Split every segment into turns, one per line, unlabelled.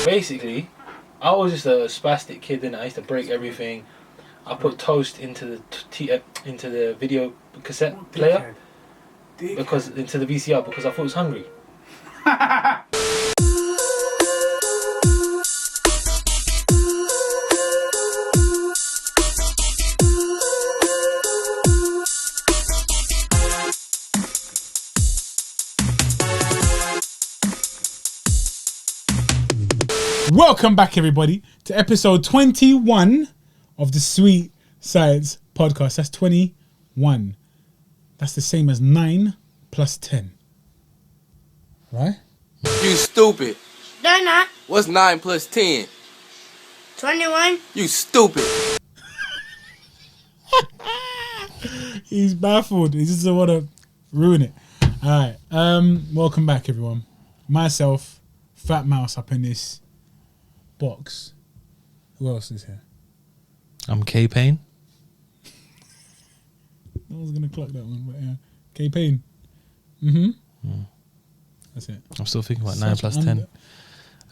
Basically, I was just a spastic kid, and I used to break everything. I put toast into the video cassette player because into the VCR because I thought I was hungry.
Welcome back, everybody, to episode 21 of the Sweet Science Podcast. That's 21. That's the same as 9 plus 10. Right?
You stupid.
No, not.
What's 9 plus 10?
21.
You stupid.
He's baffled. He just doesn't want to ruin it. All right. Welcome back, everyone. Myself, Fat Mouse up in this box. Who else is here?
I'm K-Pain.
No one's going to clock that one, but yeah. K-Pain. That's it.
I'm still thinking about
Such
9 plus 10.
under-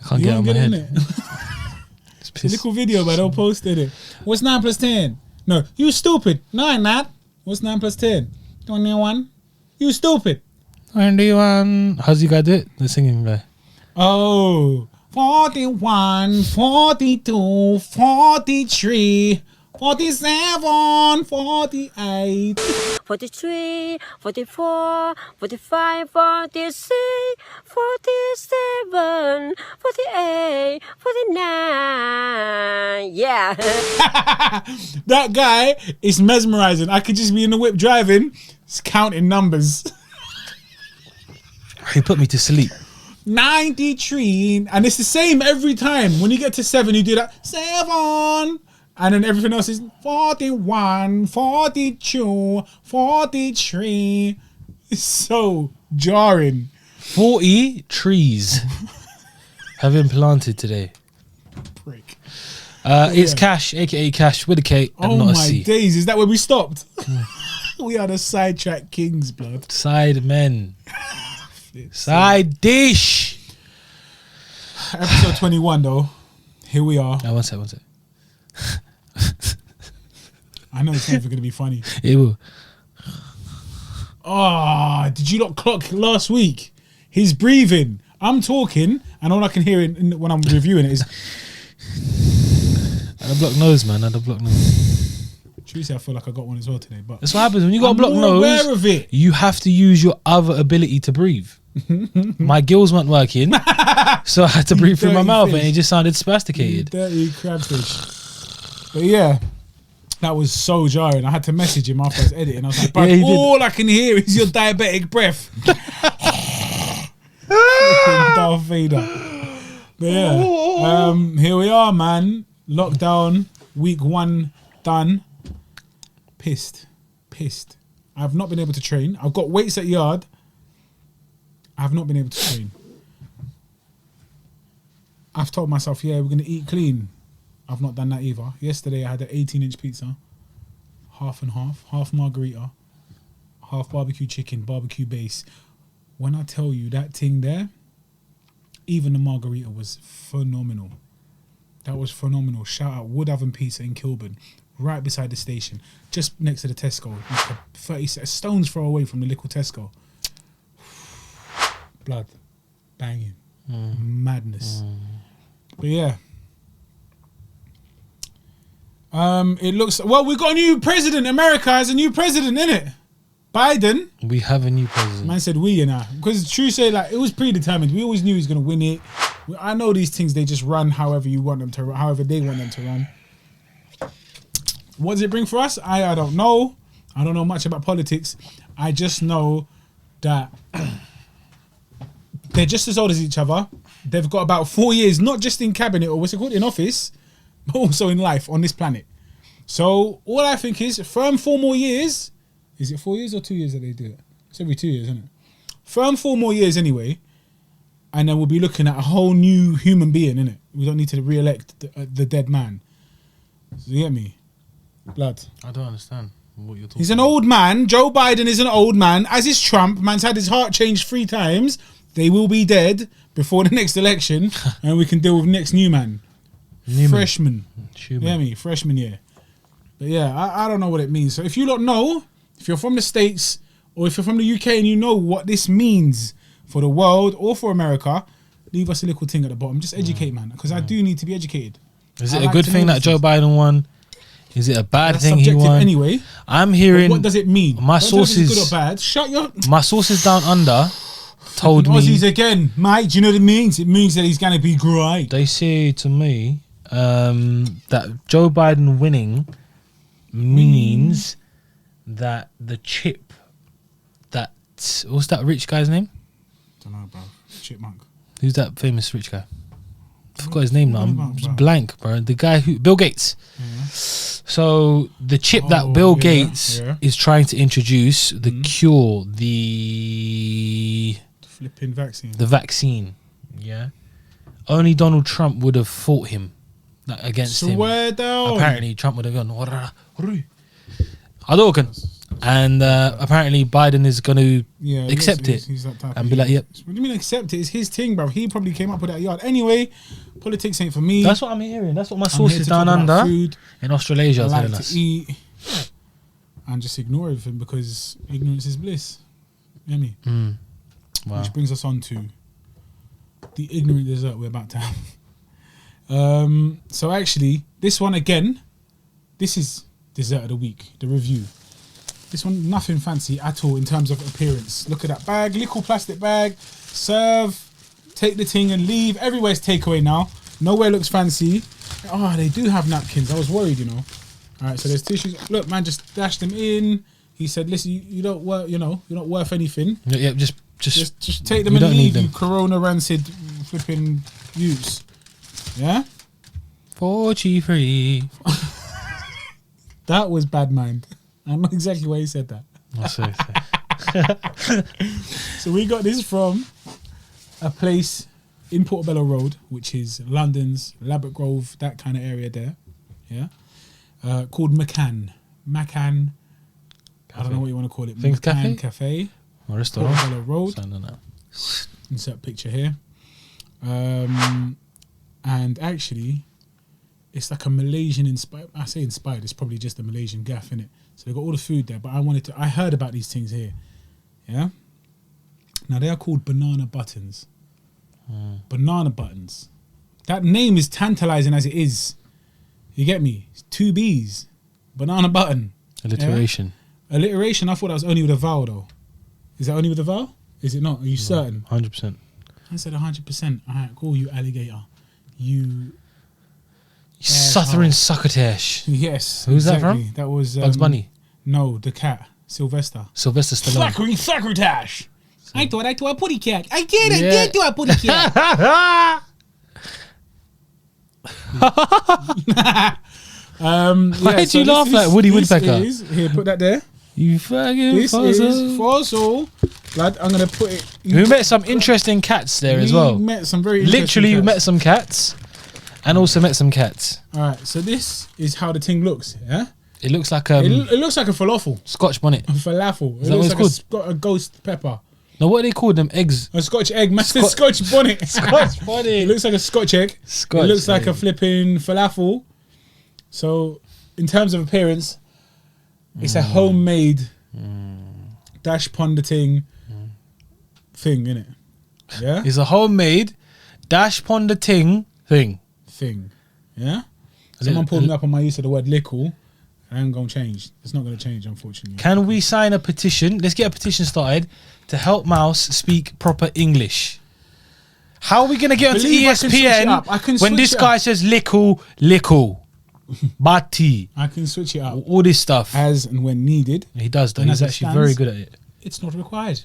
I can't
You
get it
won't
on my
get in
head.
it.
It's
A
pissed.
little video, but they'll post it. What's 9 plus 10? No, you stupid. No, I'm not. What's 9 plus 10? 21. You stupid.
21. How's you guy do it? The singing guy.
Oh. 41, 42, 43, 47, 48.
43, 44, 45, 46, 47, 48, 49. Yeah.
That guy is mesmerizing. I could just be in the whip driving, just counting numbers.
He put me to sleep.
93, and it's the same every time. When you get to 7, you do that 7, and then everything else is 41, 42, 43. It's so jarring.
40 trees have been planted today.
Prick.
It's Kash, aka Kash with a K and
Oh
not a
my
C.
days, is that where we stopped? We are the sidetrack kings, blood.
Side men. Side dish.
Episode 21 though. Here we are.
One sec.
I know it's never going to be funny.
It will.
Oh, did you not clock last week? His breathing. I'm talking, and all I can hear when I'm reviewing it is.
I had a blocked nose, man. I had a blocked nose.
Truthfully, I feel like I got one as well today. But
That's what happens when you got
I'm
a blocked
more
nose.
aware of it.
You have to use your other ability to breathe. My gills weren't working, so I had to breathe through my
Dirty
mouth,
fish.
and it just sounded spasticated.
Dirty crabfish. But yeah, that was so jarring. I had to message him after I was editing. I was like,
Yeah, he did.
all I can hear is your diabetic breath. Fucking Darth Vader. But yeah, here we are, man. Lockdown, week 1 done. Pissed. I've not been able to train. I've got weights at yard. I've not been able to train. I've told myself, yeah, we're going to eat clean. I've not done that either. Yesterday I had an 18-inch pizza, half and half margarita, half barbecue chicken, barbecue base. When I tell you that thing there, even the margarita was phenomenal. That was phenomenal. Shout out Wood Oven Pizza in Kilburn, right beside the station, just next to the Tesco. Like 30 stones throw away from the little Tesco. Blood, banging, madness. But yeah, it looks well. We got a new president. America has a new president, innit? Biden.
We have a new president.
Man said we, you know, because true say like it was predetermined. We always knew he was gonna win it. I know these things they just run however you want them to, however they want them to run. What does it bring for us? I don't know. I don't know much about politics. I just know that they're just as old as each other. They've got about 4 years, not just in cabinet or what's it called, in office, but also in life on this planet. So all I think is firm 4 more years. Is it 4 years or 2 years that they do it? It's every 2 years, isn't it? Firm 4 more years anyway. And then we'll be looking at a whole new human being, innit? We don't need to re-elect the dead man. So you get me? Blood.
I don't understand what you're talking
He's an old man. Joe Biden is an old man, as is Trump. Man's had his heart changed 3 times. They will be dead. before the next election, and we can deal with next new man. Freshman. Yeah, me, freshman year. But yeah, I don't know what it means. So if you don't know, if you're from the States or if you're from the UK and you know what this means for the world or for America, leave us a little thing at the bottom. Just educate, man, because I do need to be educated.
Is it a good thing that Joe Biden won? Is it a bad thing he won?
Anyway,
I'm hearing.
But what does it mean?
My sources,
good or bad? Shut your.
My sources down under told me.
Aussies again, mate. Do you know what it means? It means that he's going to be great.
They say to me that Joe Biden winning means that the chip that what's that rich guy's name?
Don't know, bro. Chipmunk.
Who's that famous rich guy? I forgot his name now. I'm just blank, bro. The guy who Bill Gates. Yeah. So the chip that Bill Gates is trying to introduce, the cure, the
flipping vaccine.
The vaccine. Yeah. Only Donald Trump would have fought him against him.
Swear down.
Apparently Trump would have gone and apparently Biden is going to accept it and be like, yep.
What do you mean accept it? It's his thing, bro. He probably came up with that yard. Anyway, politics ain't for me.
That's what I'm hearing. That's what my sources down under
food.
In Australasia are telling us.
To eat and just ignore everything because ignorance is bliss. You know what I mean?
Wow.
Which brings us on to the ignorant dessert we're about to have. So actually, this one again, this is dessert of the week, the review. This one, nothing fancy at all in terms of appearance. Look at that bag, little plastic bag. Serve, take the thing and leave. Everywhere's takeaway now. Nowhere looks fancy. Oh, they do have napkins. I was worried, you know. All right, so there's tissues. Look, man, just dash them in. He said, "Listen, you don't work. You know, you're not worth anything.
Yeah, just
take them and leave. You Corona rancid flipping use. Yeah,
4G free."
That was bad mind. I know exactly why he said that. So we got this from a place in Portobello Road, which is London's Labatt Grove, that kind of area there. Yeah. Called Macan. Cafe. I don't know what you want to call it.
Things
Macan
Cafe?
Or restaurant. Portobello Road. Insert picture here. And actually, it's like a Malaysian inspired. I say inspired. It's probably just a Malaysian gaff, innit? So they got all the food there. But I heard about these things here. Yeah. Now they are called banana buttons. Banana buttons. That name is tantalizing as it is. You get me? It's 2 B's. Banana button.
Alliteration.
Yeah? Alliteration. I thought that was only with a vowel though. Is that only with a vowel? Is it not? Are you certain?
100%.
I said 100%. All right, cool. You alligator. You
Suthering succotash.
Yes.
Who's that from?
That was
Bugs Bunny.
No, the cat. Sylvester
Stallone.
Succotash. I thought a putty cat. I did do a putty cat.
Why did you laugh like Woody Woodpecker?
Here, put that there.
You fucking
This is fossil. Lad, I'm gonna put it.
We met some interesting cats there as well.
We met some very interesting
Literally,
cats.
we met some cats, and also met some cats.
All right, so this is how the thing looks. Yeah.
It looks like
it looks like a falafel.
Scotch bonnet.
A falafel.
Is that what it's
called? A ghost pepper.
Now, what do they call them? Eggs?
A Scotch egg. Scotch bonnet.
Scotch bonnet.
It looks like a Scotch egg. It looks like a flipping falafel. So, in terms of appearance, it's a homemade dash ponder thing, innit? Yeah?
It's a homemade dash ponder thing.
Yeah? Someone pulled me up on my use of the word lickle. I ain't gonna change. It's not gonna change, unfortunately.
Can we sign a petition? Let's get a petition started to help Mouse speak proper English. How are we gonna get onto ESPN when this guy says lickle, bati?
I can switch it up.
All this stuff.
As and when needed.
He does though. He's actually very good at it.
It's not required.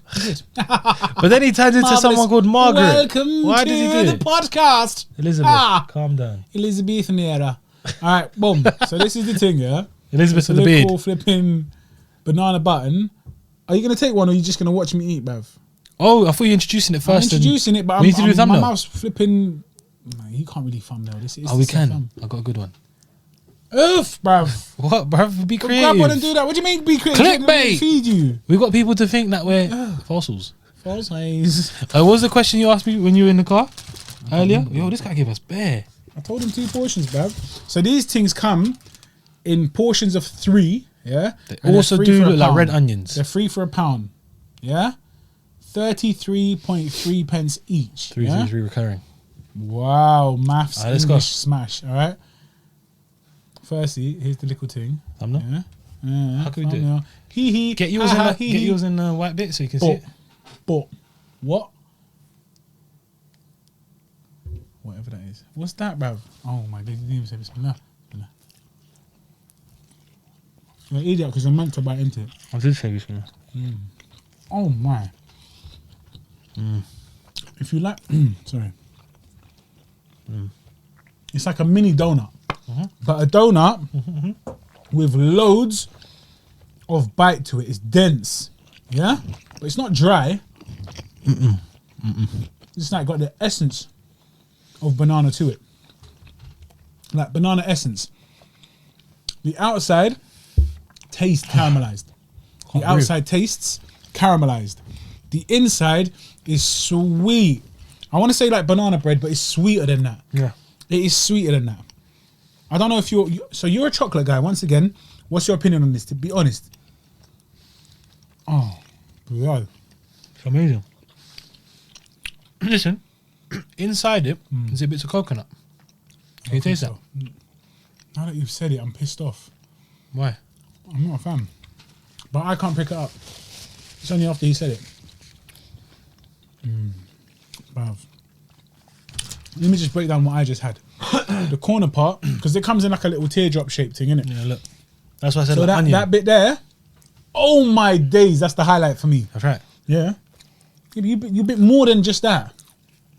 But then he turns into someone called Margaret.
Welcome
Why does he do
the podcast.
Elizabeth, calm down.
Elizabethan era. All right, boom. So this is the thing, yeah?
Elizabeth with the beard.
Flipping banana button. Are you going to take one or are you just going to watch me eat, bruv?
Oh, I thought you were introducing it first.
I'm introducing it, but my mouth's flipping... No, you can't really thumbnail this.
We can. I got a good one.
Oof, bruv.
What, bruv? Be creative.
Grab one and do that. What do you mean be creative?
Clickbait.
Feed you.
We've got people to think that we're fossils.
False eyes.
What was the question you asked me when you were in the car earlier? Yo, this guy gave us bare.
I told him 2 portions, bruv. So these things come in portions of 3, yeah?
They
And
also
they're free
do
for a
look like
pound.
red onions.
They're free for £1, yeah? 33.3 pence each.
333 recurring.
Wow, maths,
Alright, let's
English
go.
smash, all right? Firstly, here's the little thing.
Thumbnail?
Yeah.
How can we do it?
thumbnail. Hee hee.
Get yours,
ha, ha,
in,
hee,
get
hee.
yours in the white bit so you can see it.
But what? Whatever that is. What's that, bruv? Oh my god, you didn't even say bismillah. Bismillah. You're an idiot because I'm meant to bite into it.
I did say this one.
Oh my. If you like, sorry. It's like a mini donut. But a donut with loads of bite to it. It's dense. Yeah? But it's not dry. It's like got the essence of banana to it. Like banana essence. The outside tastes caramelized. The outside tastes caramelized. The inside is sweet. I want to say like banana bread, but it's sweeter than that.
Yeah.
It is sweeter than that. I don't know if you're a chocolate guy. Once again, what's your opinion on this? To be honest. Oh, bro.
It's amazing. Listen, inside it, there's a bits of coconut. Can you taste that?
Now that you've said it, I'm pissed off.
Why?
I'm not a fan. But I can't pick it up. It's only after he said it. Bruv. Let me just break down what I just had. The corner part, because it comes in like a little teardrop shaped thing, innit?
Yeah, look. That's why I said
So
like
that,
onion.
that bit there, oh my days, that's the highlight for me.
That's right.
Yeah. You bit more than just that.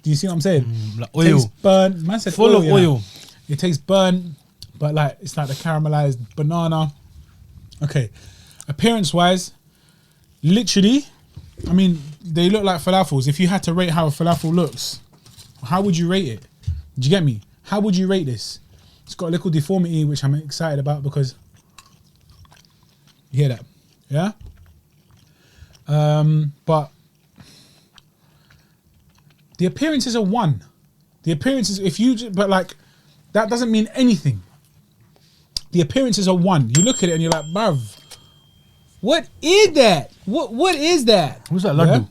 Do you see what I'm saying?
Like
It
oil.
tastes burnt. Man said
Full of
you know.
oil.
It tastes burnt, but like it's like the caramelized banana. Okay. Appearance wise, literally, I mean, they look like falafels. If you had to rate how a falafel looks, how would you rate it? Do you get me? How would you rate this? It's got a little deformity, which I'm excited about because you hear that, yeah. But the appearance is a 1. The appearance is but like that doesn't mean anything. The appearance is a 1. You look at it and you're like, bruv, what is that? What is that?
What's that laddu?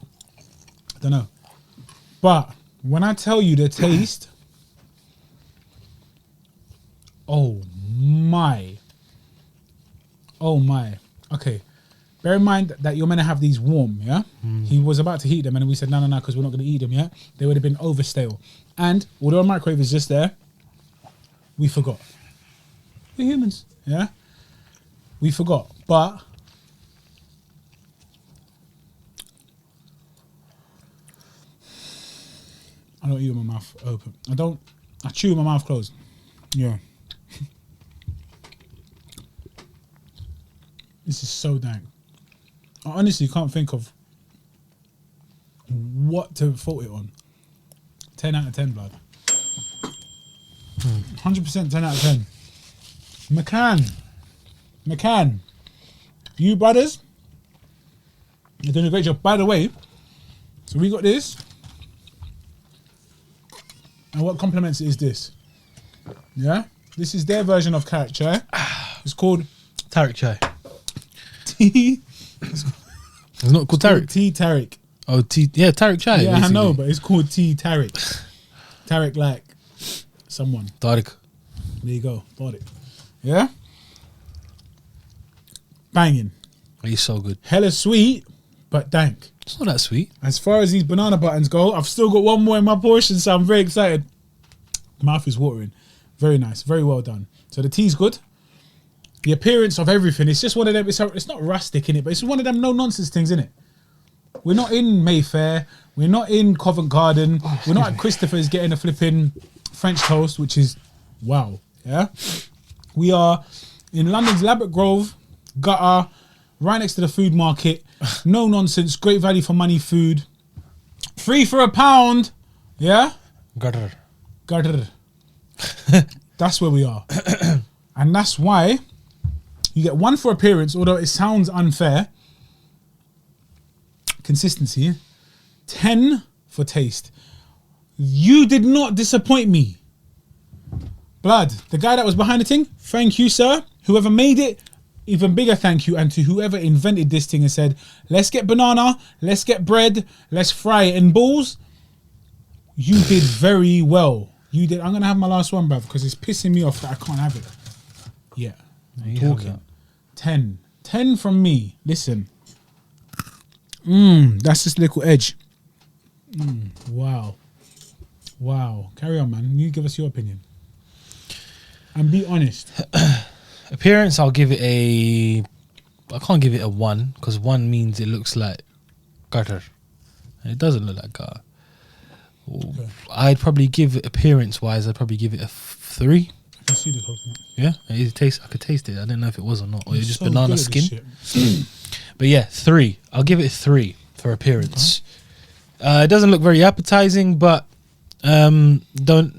I don't know. But when I tell you the taste, oh my. Okay. Bear in mind that you're meant to have these warm, yeah? He was about to heat them and we said, no, because we're not going to eat them yet. They would have been over stale. And although a microwave is just there, we forgot. We're humans, yeah? We forgot. But I don't eat with my mouth open. I chew with my mouth closed. Yeah. This is so dank. I honestly can't think of what to fault it on. 10 out of 10, blood. 100% 10 out of 10. McCann. You brothers, you're doing a great job. By the way, so we got this. And what compliments it is this? Yeah? This is their version of carrot chai. It's called
Tariq chai.
tea.
It's not called Tariq.
Tea Tariq.
Oh, yeah, Tariq chai.
Yeah,
basically.
I know, but it's called tea Tariq. Tariq like someone.
Tariq.
There you go. Bought it. Yeah? Banging.
He's so good.
Hella sweet, but dank.
It's not that sweet.
As far as these banana buttons go, I've still got one more in my portion, so I'm very excited. Mouth is watering. Very nice. Very well done. So the tea's good. The appearance of everything, it's just one of them, it's not rustic in it, but it's one of them no-nonsense things, in it. We're not in Mayfair. We're not in Covent Garden. We're not at Christopher's getting a flipping French toast, which is wow. Yeah? We are in London's Labatt Grove, gutter, right next to the food market. No nonsense, great value for money food. Free for £1. Yeah?
Gutter.
Gutter. That's where we are. And that's why you get 1 for appearance, although it sounds unfair. Consistency. 10 for taste. You did not disappoint me. Blood, the guy that was behind the thing, thank you, sir. Whoever made it, even bigger thank you. And to whoever invented this thing and said, let's get banana, let's get bread, let's fry it in balls. You did very well. You did. I'm going to have my last one, bruv, because it's pissing me off that I can't have it. Yeah. I'm talking. 10. 10 from me. Listen. That's this little edge. Wow. Wow. Carry on, man. You give us your opinion. And be honest.
Appearance, I'll give it a... I can't give it a 1 because 1 means it looks like gutter. And it doesn't look like gutter. Okay. I'd probably give it appearance-wise, I'd probably give it a 3.
I can see the coconut.
Yeah, it tastes. I could taste it. I didn't know if it was or not, or it's just so banana skin. But yeah, 3. I'll give it a 3 for appearance. Okay. It doesn't look very appetizing, but don't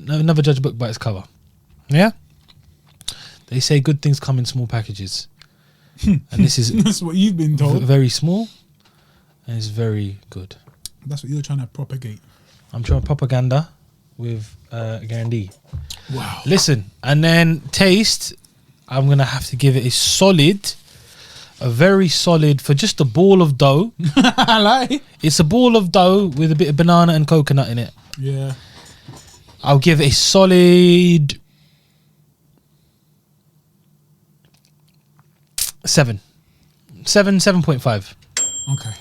never judge a book by its cover. Yeah, they say good things come in small packages, and this is
that's what you've been told.
Very small, and it's very good.
That's what you're trying to propagate.
I'm trying propaganda with Gandhi.
Wow.
Listen, and then taste, I'm going to have to give it a very solid, for just a ball of dough.
I like.
It's a ball of dough with a bit of banana and coconut in it.
Yeah.
I'll give it a solid 7. 7.5.
Okay.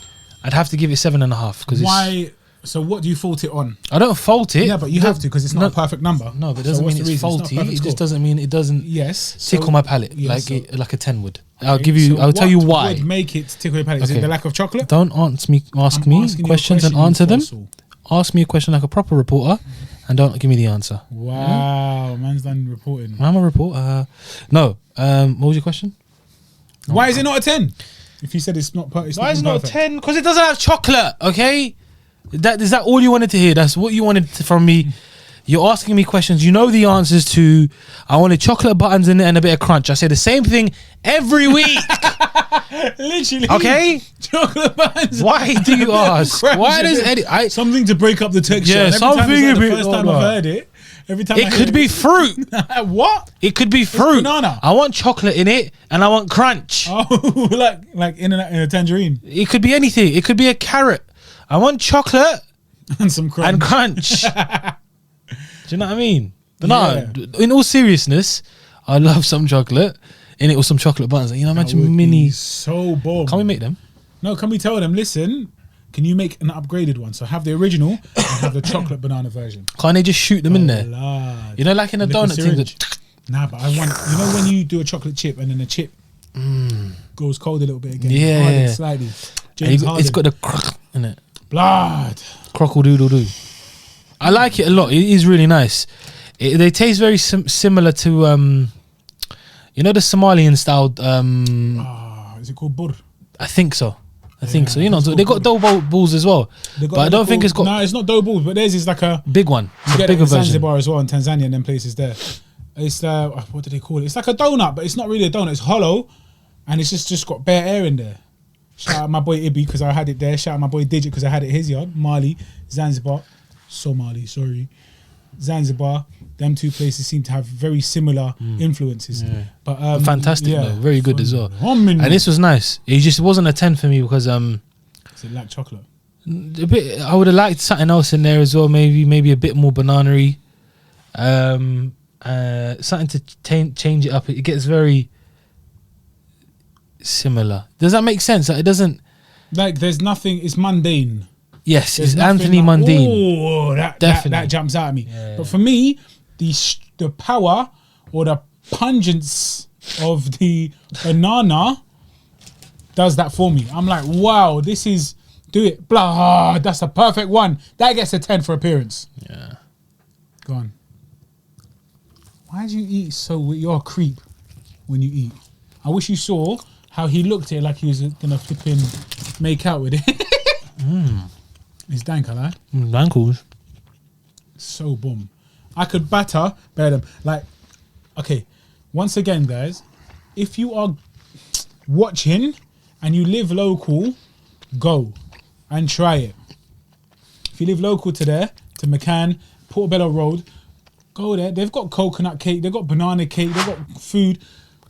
I'd have to give it 7.5 because
why? So what do you fault it on?
I don't fault it.
Yeah, but you have to because it's not a perfect number.
No, but it doesn't mean it's faulty. It just doesn't mean it doesn't tickle my palate like a 10 would. I'll give you. I'll tell you why.
What would make it tickle your palate? Is it the lack of chocolate?
Don't ask me questions and answer them. Ask me a question like a proper reporter, and don't give me the answer.
Wow, man's done reporting.
I'm a reporter. No. What was your question?
Why is it not a 10? If you said it's not perfect.
Why is it not a 10? Because it doesn't have chocolate. Okay. Is that all you wanted to hear? That's what you wanted from me. You're asking me questions. You know the answers to. I wanted chocolate buttons in it and a bit of crunch. I say the same thing every week.
Literally.
Okay.
Chocolate buttons.
Why do you ask? Why does Eddie?
Something to break up the texture.
Yeah, something.
The first time I've heard it. Every time
it could be fruit.
What?
It could be fruit.
Banana.
I want chocolate in it and I want crunch.
Oh, like in a tangerine.
It could be anything. It could be a carrot. I want chocolate
and some crunch.
And crunch. Do you know what I mean? But no, in all seriousness, I love some chocolate in it with some chocolate buttons. You know, imagine mini.
So bomb.
Can we make them?
No, can we tell them? Listen, can you make an upgraded one? So have the original and have the chocolate banana version.
Can't they just shoot them in there?
Lord.
You know, like in a donut thing.
Nah, but I want. You know when you do a chocolate chip and then the chip goes cold a little bit again.
Yeah,
slightly.
It's got the crock in it.
Blood.
Crockle doodle doo. I like it a lot. It is really nice. They taste very similar to, you know, the Somalian style.
Is it called bur?
I think so. I think so. You know, they got dough balls as well. But I don't think it's got.
No, it's not dough balls, but theirs is like a
big one.
It's a bigger version. Zanzibar as well, in Tanzania and them places there. It's what do they call it? It's like a donut, but it's not really a donut. It's hollow, and it's just got bare air in there. Shout out my boy Ibi because I had it there. Shout out my boy Digit because I had it his yard. Mali, Zanzibar, Somali, sorry, Zanzibar. Them two places seem to have very similar influences. Yeah. But
fantastic, though. Very good as well. And this was nice. It just wasn't a 10 for me because
it lacked chocolate.
A bit. I would have liked something else in there as well. Maybe a bit more banana-y. Something to change it up. It gets very similar. Does that make sense? Like, it doesn't.
Like there's nothing. It's mundane.
Yes, it's Anthony Mundine.
Oh, that jumps out at me. Yeah. But for me, the power or the pungence of the banana does that for me. I'm like, wow, this is do it. Blah, that's a perfect one. That gets a 10 for appearance.
Yeah.
Go on. Why do you eat so? You're a creep when you eat. I wish you saw how he looked at it like he was gonna flipping make out with it. It's dank, I like.
Dankles.
So boom. I could bear them. Like, okay, once again, guys, if you are watching and you live local, go and try it. If you live local to there, to McCann, Portobello Road, go there. They've got coconut cake, they've got banana cake, they've got food.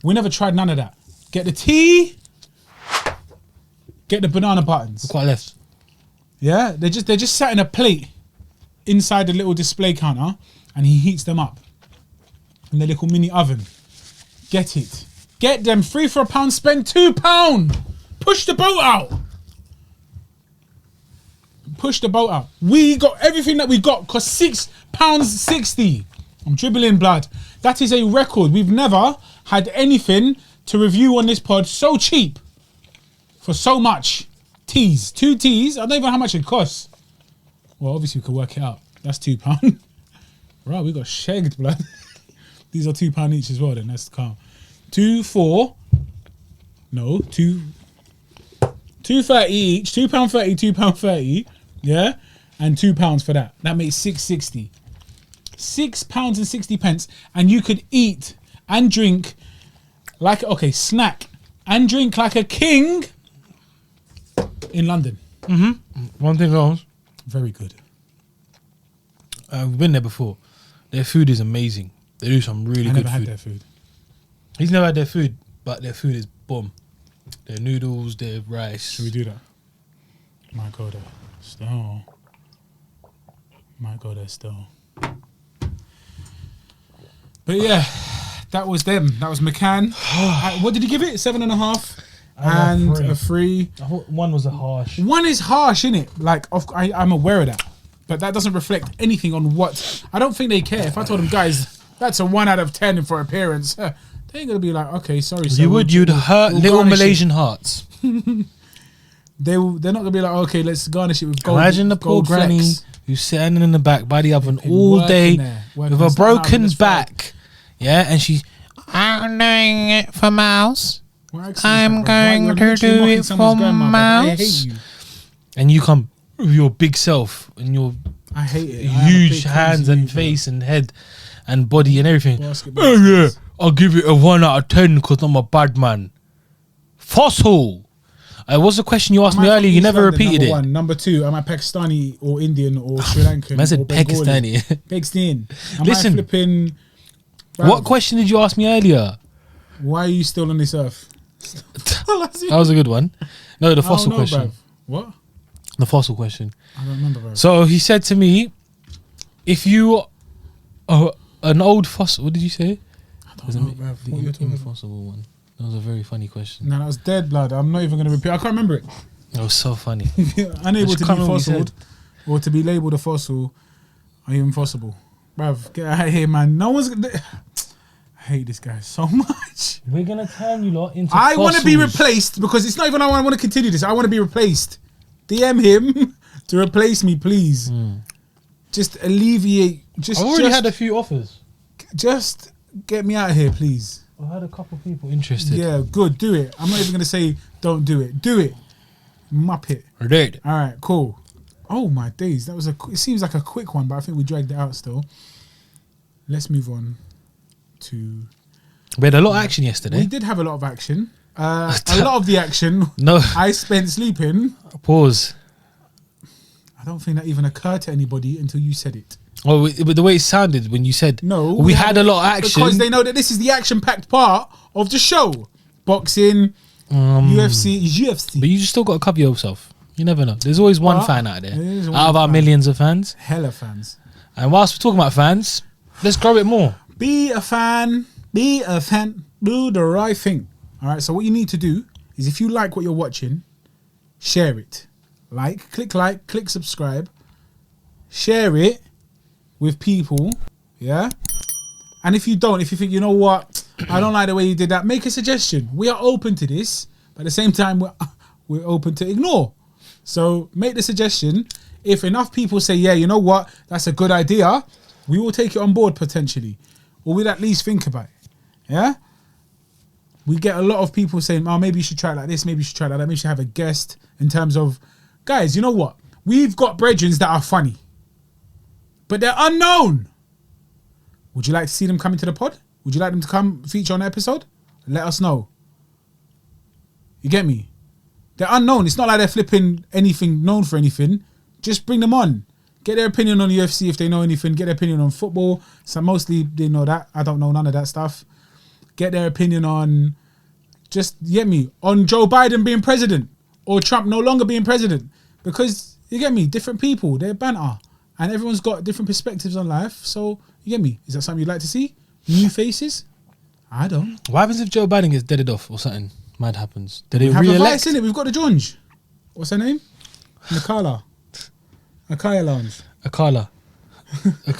We never tried none of that. Get the tea, get the banana buttons.
Quite left.
Yeah, they just sat in a plate inside the little display counter, and he heats them up in the little mini oven. Get it. Get them 3 for £1, spend £2. Push the boat out. Push the boat out. We got everything that we got cost £6.60. I'm dribbling blood. That is a record. We've never had anything to review on this pod so cheap for so much. Teas. 2 teas. I don't even know how much it costs. Well, obviously we can work it out. That's £2. Right, we got shagged, blood. These are £2 each as well then. That's calm. 2, 4. No, 2. 2.30 each. £2.30, £2.30. Yeah? And £2 for that. That makes £6.60. £6.60. And you could eat and drink like, okay, snack and drink like a king in London.
One thing else.
Very good.
We've been there before. Their food is amazing. They do some really
I
good
never had
food.
their food.
He's never had their food, but their food is bomb. Their noodles, their rice.
Should we do that? Might go there still. Might go there still. But yeah, that was them. That was McCann. What did you give it? 7.5 and a 3.
I thought one was a harsh.
One is harsh, innit? Like, I'm aware of that. But that doesn't reflect anything on what... I don't think they care. If I told them, guys, that's a 1 out of 10 for appearance, they ain't going to be like, okay, sorry. So
You'd hurt
we'll
little
garnish
Malaysian hearts.
they're not going to be like, okay, let's garnish it with gold.
Imagine the poor
gold
granny
flecks.
who's sitting in the back by the oven
Been
all
working
day
there,
with
working
a
as hard
broken
as fuck.
back. Yeah, and she's, I'm doing it for Mouse.
What accent is
I'm
that, bruv?
going
You're
to
literally
do
mocking
it
someone's
for
grandma, bruv. I hate
Mouse.
you.
And you come with your big self and your
I hate it. I am a
huge
big
hands
clumsy
and
dude,
face and head and body and everything.
Basketball
Oh yeah,
skills.
I'll give it a 1 out of 10 because I'm a bad man. Fossil. What's the question you asked
Am
me
I
earlier?
from
You
East
never
London,
repeated
number
it.
1. Number 2, am I Pakistani or Indian or Sri Lankan?
Man said
or Bengali?
Pakistani.
Pakistan. Am
Listen.
I flipping...
What
Bruv,
question did you ask me earlier?
Why are you still on this earth?
That was a good one. No, the fossil question.
Bruv. What?
The fossil question.
I don't remember, bro.
So he said to me, if you are an old fossil, what did you say?
I don't know, bruv. What you talking about?
Impossible one. That was a very funny question.
No, that was dead blood. I'm not even going to repeat. I can't remember it.
That was so funny.
Unable
just
to be
can't remember what you
fossiled or to be labelled a fossil are you impossible. Bruv, get out of here, man. No one's gonna... I hate this guy so much.
We're gonna turn you lot into
I want to be
fossils.
replaced because it's not even I want to continue this. I want to be replaced. DM him to replace me, please. Just alleviate. Just,
I've already
just,
had a few offers.
just get me out of here, please.
I've had a couple people interested.
Yeah, good. Do it. I'm not even going to say don't do it. Do it. Muppet.
Right.
All right, cool. Oh, my days. That was it seems like a quick one, but I think we dragged it out still. Let's move on to...
We had a lot of action
We
yesterday.
did have a lot of action. A lot of the action
No.
I spent sleeping.
Pause.
I don't think that even occurred to anybody until you said it.
Oh, but the way it sounded when you said
No.
we had a lot of action.
Because they know that this is the action-packed part of the show. Boxing, UFC.
But you just still got to cover yourself. You never know. There's always one
But
fan out there.
there is one
Out of our
fan.
millions of fans.
Hella fans.
And whilst we're talking about fans, let's grow it more.
Be a fan. Be a fan. Do the right thing. All right. So what you need to do is, if you like what you're watching, share it. Click subscribe. Share it with people. Yeah. And if you don't, if you think, you know what, I don't like the way you did that, make a suggestion. We are open to this, but at the same time, we're open to ignore. So make the suggestion. If enough people say, yeah, you know what, that's a good idea, we will take it on board potentially. Or we'll at least think about it. Yeah? We get a lot of people saying, oh, maybe you should try it like this, maybe you should try it like that, maybe you should have a guest in terms of, guys, you know what? We've got brethrens that are funny, but they're unknown. Would you like to see them come into the pod? Would you like them to come feature on an episode? Let us know. You get me? They're unknown. It's not like they're flipping anything known for anything. Just bring them on. Get their opinion on UFC if they know anything. Get their opinion on football. So mostly they know that. I don't know none of that stuff. Get their opinion on on Joe Biden being president or Trump no longer being president. Because, you get me, different people, they're banter. And everyone's got different perspectives on life. So, you get me? Is that something you'd like to see? New faces? I don't.
What happens if Joe Biden gets deaded off or something mad happens? Do they
We have a
re-elect?
vice, innit? We've got the Junge. What's her name? Nakala. Akaya Lounge.
Akala.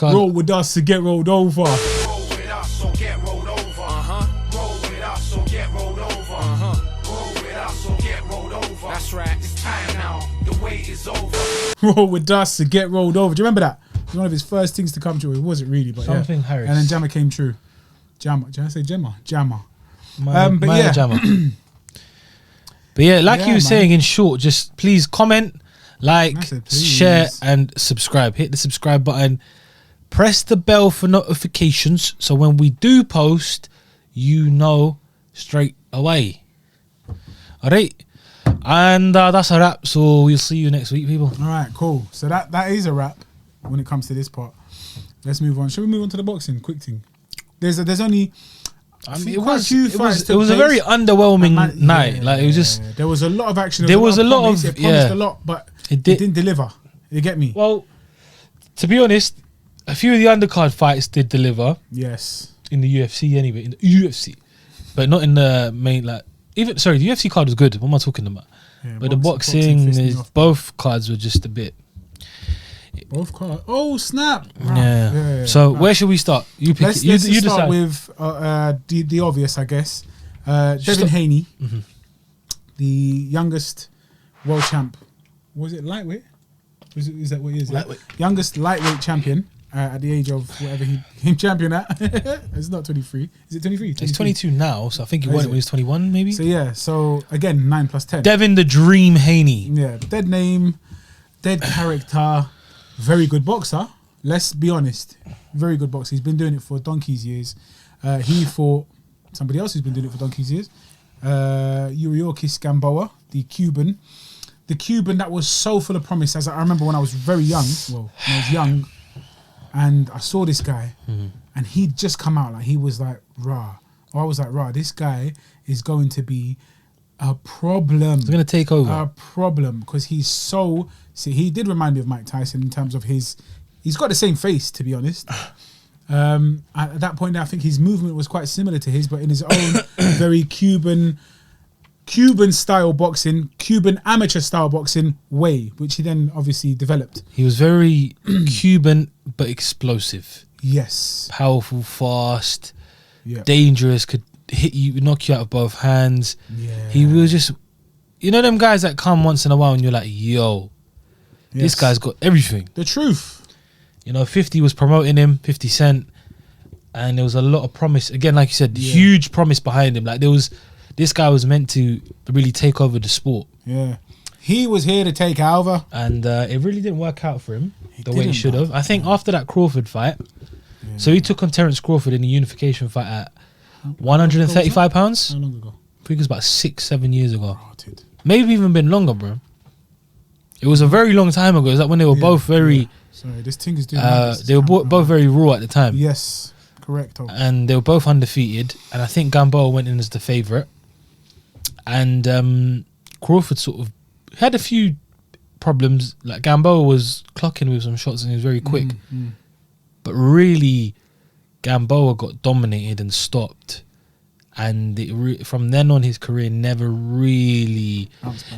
Roll with us to get rolled over.
Roll with us or get rolled over. Roll with us or get rolled over. Roll with us or get rolled over. That's right. It's time now. The wait is over.
Roll with us to get rolled over. Do you remember that? It was one of his first things to come true. It wasn't really, but
Something
yeah.
Harris.
And then Jammer came true. Jammer. Did I say Gemma? Jammer.
But
yeah.
Jammer. But yeah, like
Yeah,
you were
man.
saying, in short, just please comment, like,
I said please.
share, and subscribe. Hit the subscribe button. Press the bell for notifications, so when we do post, you know straight away. All right, and that's a wrap. So we'll see you next week, people.
All right, cool. So that is a wrap when it comes to this part. Let's move on. Shall we move on to the boxing? Quick thing. There's only
I mean,
quite a few fights
it
took
was a
place.
very underwhelming night.
Yeah,
like it was just.
there was a lot of action.
There was a lot
promise.
of-
It promised
yeah.
a lot, but
It
it
did-
didn't deliver. You get me?
Well, to be honest, a few of the undercard fights did deliver
Yes.
in the UFC anyway. In the UFC, but not in the main. Like even sorry, the UFC card was good. What am I talking about?
Yeah,
But the
boxing
boxing
pissed me
is
off.
both cards were just a bit.
Both cards. Oh snap!
Yeah. So
Right.
where should we start? You pick.
Let's
it. You
just
decide.
start with the obvious, I guess. Devin Haney, the youngest world champ. Was it lightweight? Is that what he is?
Lightweight.
Youngest lightweight champion at the age of whatever he became champion at. It's not 23. Is it 23?
He's 22 now, so I think he
Oh,
won
is
it when he
it?
was 21, maybe.
So yeah. So again, 9 plus 10.
Devin the Dream Haney.
Yeah, dead name, dead character, very good boxer. Let's be honest, very good boxer. He's been doing it for donkey's years. He fought somebody else who's been doing it for donkey's years. Yuriorkis Gamboa, the Cuban that was so full of promise. As I remember when I was very young. Well, when I was young, and I saw this guy, and he'd just come out like he was like rah. I was like rah. This guy is going to be a problem.
He's gonna take over.
A problem because he's so. See, he did remind me of Mike Tyson in terms of his. He's got the same face, to be honest. At that point, I think his movement was quite similar to his, but in his own very Cuban style boxing, Cuban amateur style boxing way, which he then obviously developed.
He was very Cuban but explosive,
Yes.
powerful, fast,
Yeah.
dangerous. Could hit you, knock you out of both hands.
Yeah.
He was just, you know, them guys that come once in a while and you're like, yo, this
Yes.
guy's got everything.
The truth.
You know, 50 was promoting him, 50 Cent, and there was a lot of promise. Again, like you said,
Yeah.
huge promise behind him. Like this guy was meant to really take over the sport,
Yeah. He was here to take over.
and it really didn't work out for him the way it
didn't,
should
man.
have. I think after that Crawford fight, so he took on Terence Crawford in the unification fight at 135 pounds.
How long ago?
I think it was about 6-7 years ago,
Rotted.
maybe even been longer, bro. It was a very long time ago. It was like when they were both very,
Yeah. Sorry, this thing is doing. madness.
they were both very raw at the time.
Yes. Correct.
And they were both undefeated, and I think Gamboa went in as the favourite, and Crawford sort of had a few problems. Like Gamboa was clocking with some shots and he was very quick, but really Gamboa got dominated and stopped, and from then on his career never really,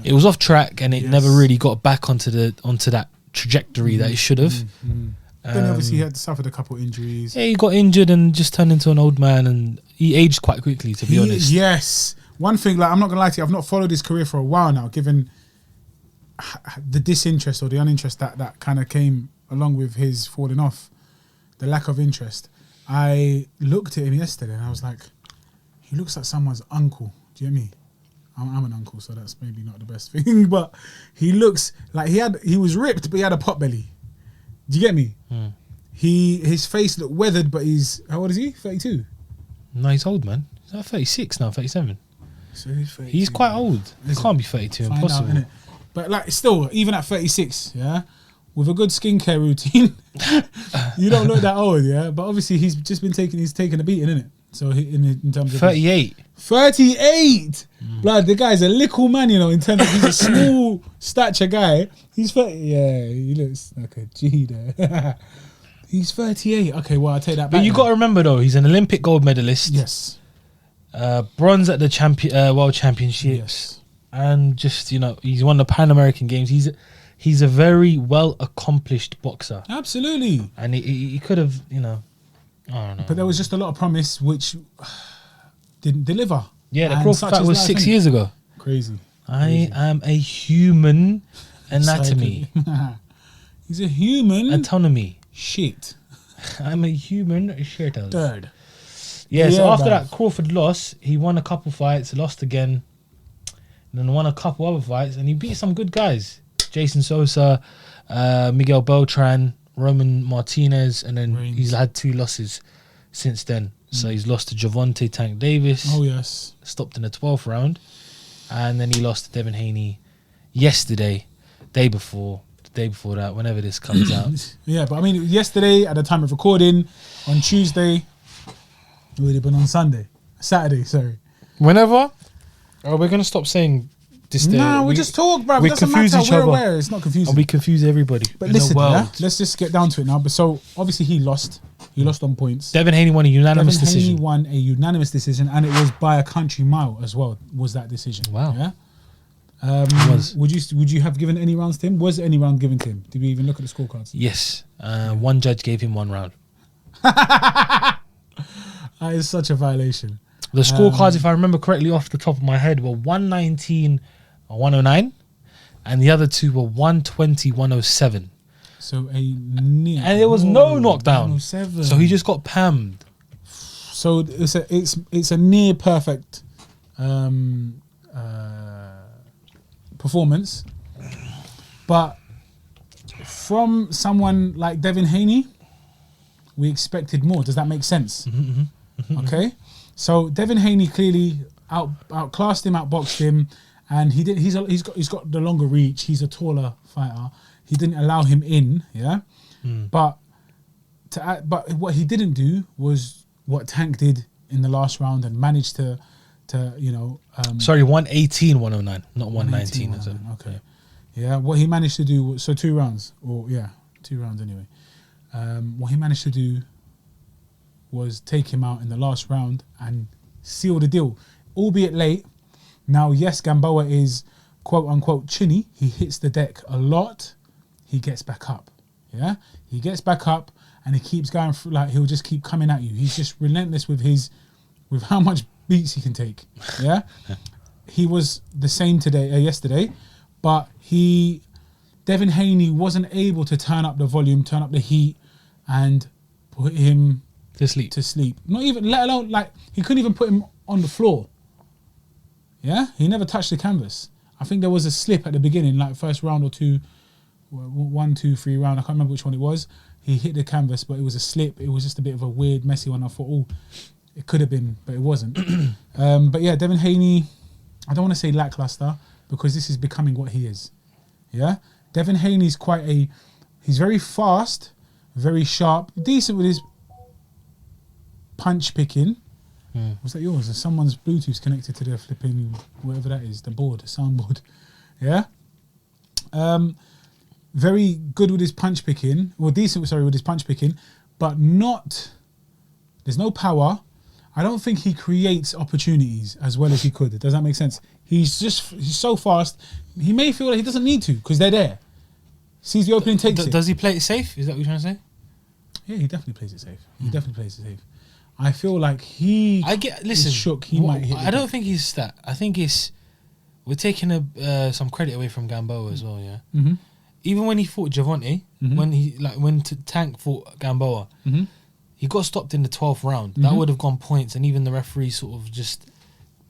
it was off track, and it
Yes.
never really got back onto that trajectory that it should have.
Then obviously he had suffered a couple injuries.
Yeah, he got injured and just turned into an old man, and he aged quite quickly, to be honest.
Yes. One thing, like I'm not gonna lie to you, I've not followed his career for a while now, given the disinterest or the uninterest that kind of came along with his falling off, the lack of interest. I looked at him yesterday and I was like, he looks like someone's uncle. Do you get me? I'm an uncle, so that's maybe not the best thing, but he looks like he was ripped, but he had a pot belly. Do you get me? His face looked weathered, but how old is he? 32.
No, he's old, man. He's like 36 now, 37.
So he's 32.
He's quite old. He
Listen,
can't be 32,
Find
impossible.
out, innit? But like, still, even at 36, yeah, with a good skincare routine, you don't look that old, yeah. But obviously, he's taken a beating, innit? So in terms of
38.
38. Blood, the guy's a little man, you know. In terms of he's a small stature guy. He's 30. Yeah, he looks like a G there. He's 38. Okay, well, I'll take that back.
But you got to remember though, he's an Olympic gold medalist.
Yes.
Bronze at the World Championships.
Yes.
And just, you know, he's won the Pan American Games. He's a very well accomplished boxer.
Absolutely.
And he could have, you know, I don't know.
But there was just a lot of promise which didn't deliver.
Yeah, the
And
Crawford
such
fight
is
was
life,
6
innit?
years ago.
Crazy.
I am a human anatomy.
He's a human.
Autonomy.
Shit.
I'm a human shit.
Third.
Yeah, so
Yeah,
after
bruv.
that Crawford loss, he won a couple fights, lost again, and then won a couple other fights, and he beat some good guys. Jason Sosa, Miguel Beltran, Roman Martinez, and then
Reigns.
he's had 2 losses since then. So he's lost to Javante Tank Davis,
Oh, yes.
stopped in the 12th round, and then he lost to Devin Haney yesterday, the day before that, whenever this comes out.
Yeah, but I mean, yesterday, at the time of recording, on Tuesday, it would have been on Saturday, sorry.
Whenever? Oh, we're going to stop saying this day.
Nah, we just talk, bro.
we
It doesn't
confuse
matter.
each
We're
other.
aware. It's not confusing.
And we confuse everybody.
But
in
listen,
the world.
yeah, let's just get down to it now. But so, obviously, he lost. He lost on points.
Devin Haney won a unanimous
Devin Haney
decision.
won a unanimous decision, and it was by a country mile as well. Was that decision?
Wow.
Yeah.
It was.
Would you have given any rounds to him? Was any round given to him? Did we even look at the scorecards?
Yes. One judge gave him 1 round.
That is such a violation.
The scorecards, if I remember correctly off the top of my head, were 119 or 109, and the other 2 were 120, 107.
So a near,
And there was no knockdown.
107.
So he just got pammed.
So it's a near perfect performance, but from someone like Devin Haney, we expected more. Does that make sense? Okay, so Devin Haney clearly outclassed him, outboxed him, and he's got the longer reach. He's a taller fighter. He didn't allow him in, yeah. But what he didn't do was what Tank did in the last round and managed to
Sorry, 118, 109, not 119.
118, okay. Yeah, what he managed to do was, so 2 rounds, or yeah, 2 rounds anyway. What he managed to do was take him out in the last round and seal the deal, albeit late. Now, yes, Gamboa is quote unquote chinny. He hits the deck a lot. He gets back up. Yeah, he gets back up and he keeps going through, like he'll just keep coming at you. He's just relentless with how much beats he can take. Yeah, he was the same yesterday, but Devin Haney wasn't able to turn up the volume, turn up the heat, and put him
To sleep.
Not even, let alone, like, he couldn't even put him on the floor. Yeah, he never touched the canvas. I think there was a slip at the beginning, like first round or 2, 1, 2, 3 round. I can't remember which one it was. He hit the canvas, but it was a slip. It was just a bit of a weird, messy one. I thought, it could have been, but it wasn't. But yeah, Devin Haney, I don't want to say lackluster because this is becoming what he is. Yeah, Devin Haney's he's very fast, very sharp, decent with his punch picking. Was that yours? Someone's Bluetooth's connected to the flipping whatever that is, the soundboard. Yeah. Very good with his punch picking, or decent, with his punch picking, but there's no power. I don't think he creates opportunities as well as he could. Does that make sense? He's so fast. He may feel like he doesn't need to because they're there. Sees the opening, takes it.
Does he play it safe? Is that what you're trying to say?
Yeah, he definitely plays it safe. He definitely plays it safe. I feel like is shook. He might hit.
I don't think he's that. I think we're taking some credit away from Gamboa as well. Yeah.
Mm-hmm.
Even when he fought Javante, when Tank fought Gamboa, he got stopped in the 12th round. That would have gone points, and even the referee sort of just,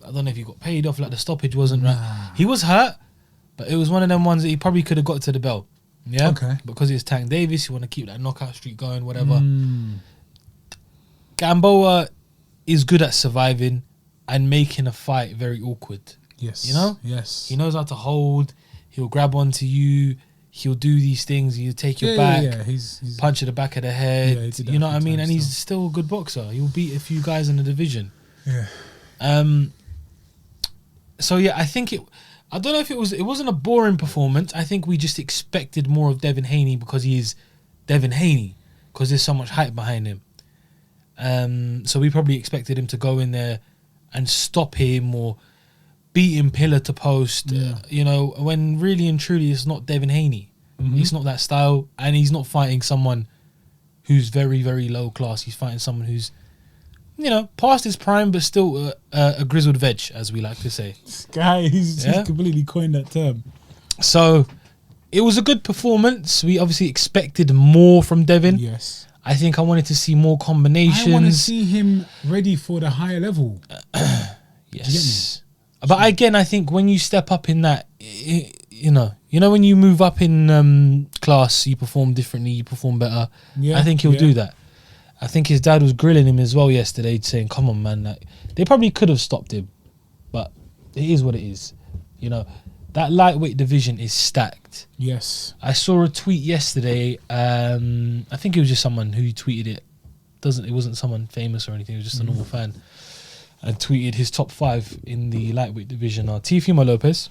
I don't know if he got paid off. Like the stoppage wasn't right. He was hurt, but it was one of them ones that he probably could have got to the belt. Yeah.
Okay.
Because it's Tank Davis, you want to keep that knockout streak going, whatever. Gamboa is good at surviving and making a fight very awkward.
Yes.
You know?
Yes.
He knows how to hold. He'll grab onto you. he'll do these things. You take your back,
he's
punch at the back of the head.
Yeah, he did that
you know
a
what I
few
mean?
times
And he's
still.
still a good boxer. He'll beat a few guys in the division.
Yeah.
So yeah, I think I don't know if it wasn't a boring performance. I think we just expected more of Devin Haney because he is Devin Haney, because there's so much hype behind him. So we probably expected him to go in there and stop him or beat him pillar to post. You know, when really and truly it's not Devin Haney. It's not that style, and he's not fighting someone who's very, very low class. He's fighting someone who's, you know, past his prime, but still a grizzled veg, as we like to say.
This guy, he's completely coined that term.
So it was a good performance. We obviously expected more from Devin.
Yes.
I think I wanted to see more combinations.
I want to see him ready for the higher level.
Yes. But again, I think when you step up in that, you know, when you move up in class, you perform differently, you perform better.
Yeah,
I think he'll do that. I think his dad was grilling him as well yesterday, saying, come on, man. Like, they probably could have stopped him, but it is what it is. You know, that lightweight division is stacked.
Yes.
I saw a tweet yesterday. I think it was just someone who tweeted it. It wasn't someone famous or anything. It was just a normal fan. And tweeted his top 5 in the lightweight division are Teofimo Lopez,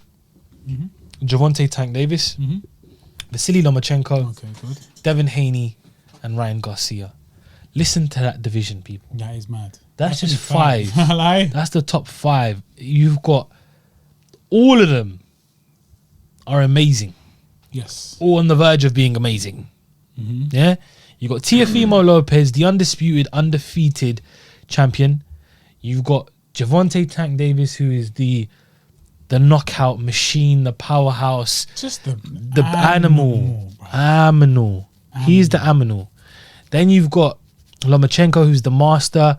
Gervonta Tank Davis, Vasily Lomachenko,
Okay, good.
Devin Haney, and Ryan Garcia. Listen to that division, people.
That is mad.
That's just
only
5.
Lie.
That's the top 5. You've got all of them are amazing.
Yes.
All on the verge of being amazing. Yeah? You got Teofimo Lopez, the undisputed, undefeated champion. You've got Gervonta Tank Davis, who is the knockout machine, the powerhouse,
Just the
animal.
bro.
Aminal. He's the aminal. Then you've got Lomachenko, who's the master,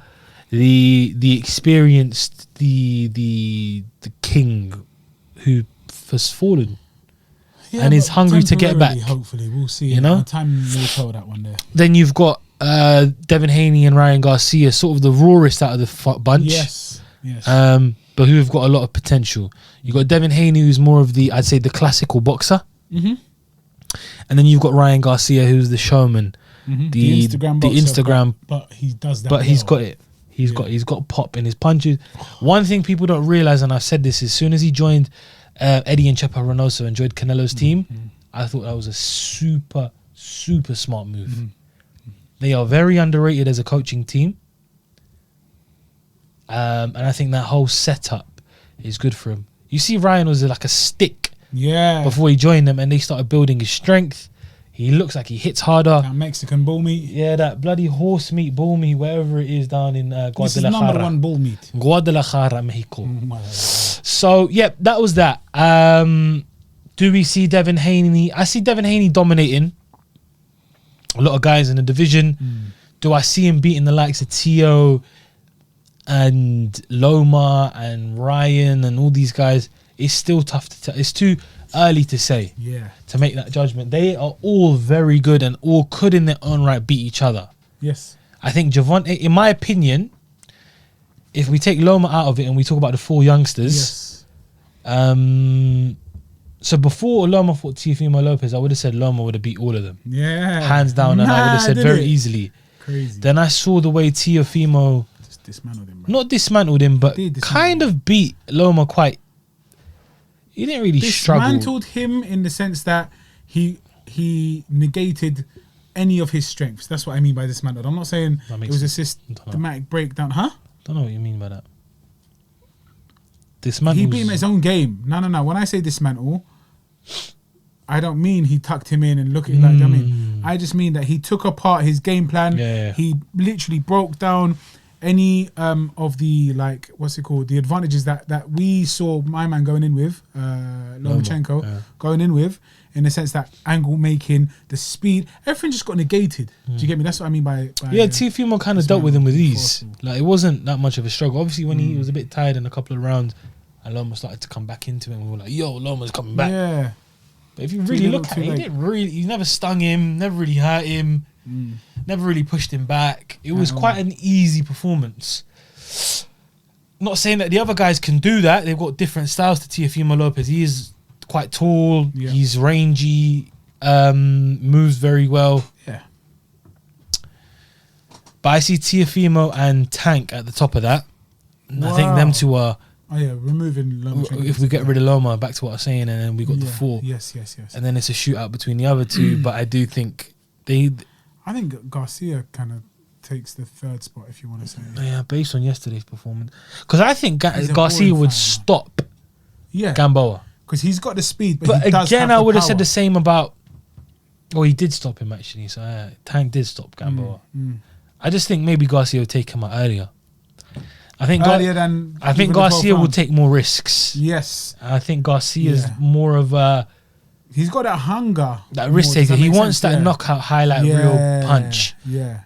the experienced, the king who has fallen.
Yeah,
and is
but
hungry to get back.
temporarily, Hopefully, we'll see.
You know?
Time will tell that one there.
Then you've got Devin Haney and Ryan Garcia, sort of the rawest out of the bunch.
Yes. Yes.
But who have got a lot of potential. You got Devin Haney, who's more of the, I'd say, the classical boxer. And then you've got Ryan Garcia, who's the showman, the
Instagram boxer,
Instagram.
but he does that.
But he's
well.
got it. He's got pop in his punches. One thing people don't realize, and I've said this, as soon as he joined Eddie and Chepa Reynoso and joined Canelo's team, I thought that was a super, super smart move. They are very underrated as a coaching team. And I think that whole setup is good for him. You see, Ryan was like a stick before he joined them, and they started building his strength. He looks like he hits harder.
That Mexican bull meat.
Yeah, that bloody horse meat, bull meat, wherever it is down in
This is number
Guadalajara.
1 bull meat.
Guadalajara, Mexico. So, yeah, that was that. Do we see Devin Haney? I see Devin Haney dominating a lot of guys in the division. Do I see him beating the likes of Tio and Loma and Ryan and all these guys? It's still tough to tell. It's too early to say, to make that judgment. They are all very good and all could in their own right beat each other.
Yes.
I think Gervonta, in my opinion, if we take Loma out of it and we talk about the 4 youngsters, so before Loma fought Teofimo Lopez, I would have said Loma would have beat all of them.
Yeah.
Hands down, and I would have said very easily.
Crazy.
Then I saw the way Teofimo
Just dismantled him, bro.
not dismantled him, but
Did dismantle
kind of beat Loma quite. He didn't really struggle.
Dismantled him in the sense that he negated any of his strengths. That's what I mean by dismantled. I'm not saying
That
it
makes
was a
sense.
systematic breakdown. Huh?
Don't know what you mean by that. Dismantle.
He beat him at his own game. No. When I say dismantle, I don't mean he tucked him in and look at it like. I mean, I just mean that he took apart his game plan.
Yeah.
He literally broke down any of the, like, what's it called, the advantages that we saw my man going in with, Lomachenko going in with, in the sense that angle making, the speed, everything just got negated. Do you get me? That's what I mean by
Teofimo kind of dealt with him with ease.
Forceful.
Like, it wasn't that much of a struggle. Obviously, when he was a bit tired in a couple of rounds, and Loma started to come back into him, we were like, "Yo, Loma's coming back."
Yeah.
But if you really look at it, he never stung him, never really hurt him, never really pushed him back. It was quite an easy performance. Not saying that the other guys can do that. They've got different styles to Teofimo Lopez. He is quite tall.
Yeah.
He's rangy. moves very well.
Yeah.
But I see Tiafimo and Tank at the top of that. And I think them two are.
Oh yeah, removing Loma.
If we get rid of Loma, back to what I was saying, and then we got the 4.
Yes.
And then it's a shootout between the other two. But I do think I
think Garcia kind of takes the 3rd spot, if you want to say.
Yeah, based on yesterday's performance. Because I think
He's a
Garcia
boring
would
fighter.
stop
Yeah,
Gamboa.
because he's got the speed, but
But
he does
again,
have
I
the
would have
power.
said the same about. Well, he did stop him actually. So Tank did stop Gamboa. I just think maybe Garcia would take him out earlier. I think
Earlier than
I think
even the 12th
Garcia will
round.
take more risks.
Yes,
I think Garcia's
Yeah.
more of a
he's got that hunger.
that risk
more.
taker.
Does
He
make
wants
sense?
that
Yeah.
knockout highlight
Yeah,
real punch.
Yeah,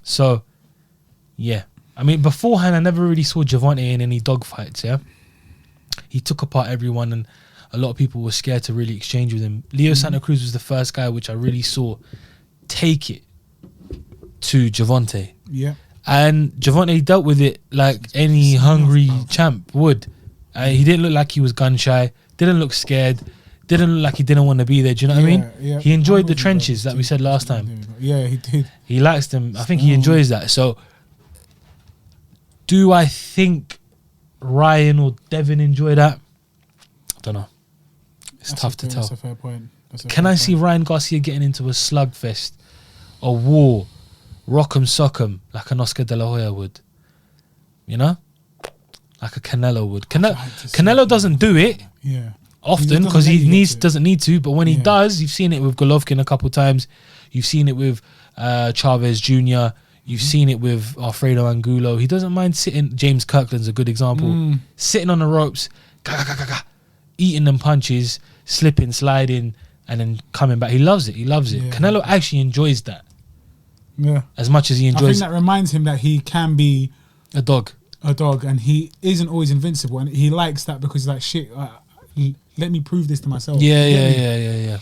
So, yeah. I mean, beforehand, I never really saw Javante in any dogfights, yeah? He took apart everyone, and a lot of people were scared to really exchange with him. Leo Santa Cruz was the first guy which I really saw take it to Javante.
yeah.
And Javante dealt with it like any hungry champ would. He didn't look like he was gun shy, didn't look scared, didn't look like he didn't want to be there. Do you know what I mean?
Yeah.
He enjoyed
I'm
the
with you,
trenches,
bro.
like we said last time.
Yeah, he did.
He likes them. I think he enjoys that. So, do I think Ryan or Devin enjoy that? I don't know. It's tough to tell.
That's a fair point.
Can I see Ryan Garcia getting into a slugfest, a war, rock'em sock'em like an Oscar De La Hoya would? You know, like a Canelo would. Canelo doesn't do it
Yeah.
often
He
because
doesn't
he
need to.
doesn't need to. But when he
Yeah.
does, you've seen it with Golovkin a couple times. You've seen it with Chavez Jr. You've seen it with Alfredo Angulo. He doesn't mind sitting. James Kirkland's a good example. Sitting on the ropes, eating them punches, slipping, sliding, and then coming back. He loves it.
Yeah.
Canelo actually enjoys that
Yeah.
as much as he
I think
enjoys
that reminds him that he can be
a dog.
a dog, and he isn't always invincible, and he likes that because he's like, shit, let me prove this to myself.
Yeah,
You get
yeah,
me?
yeah, yeah, yeah.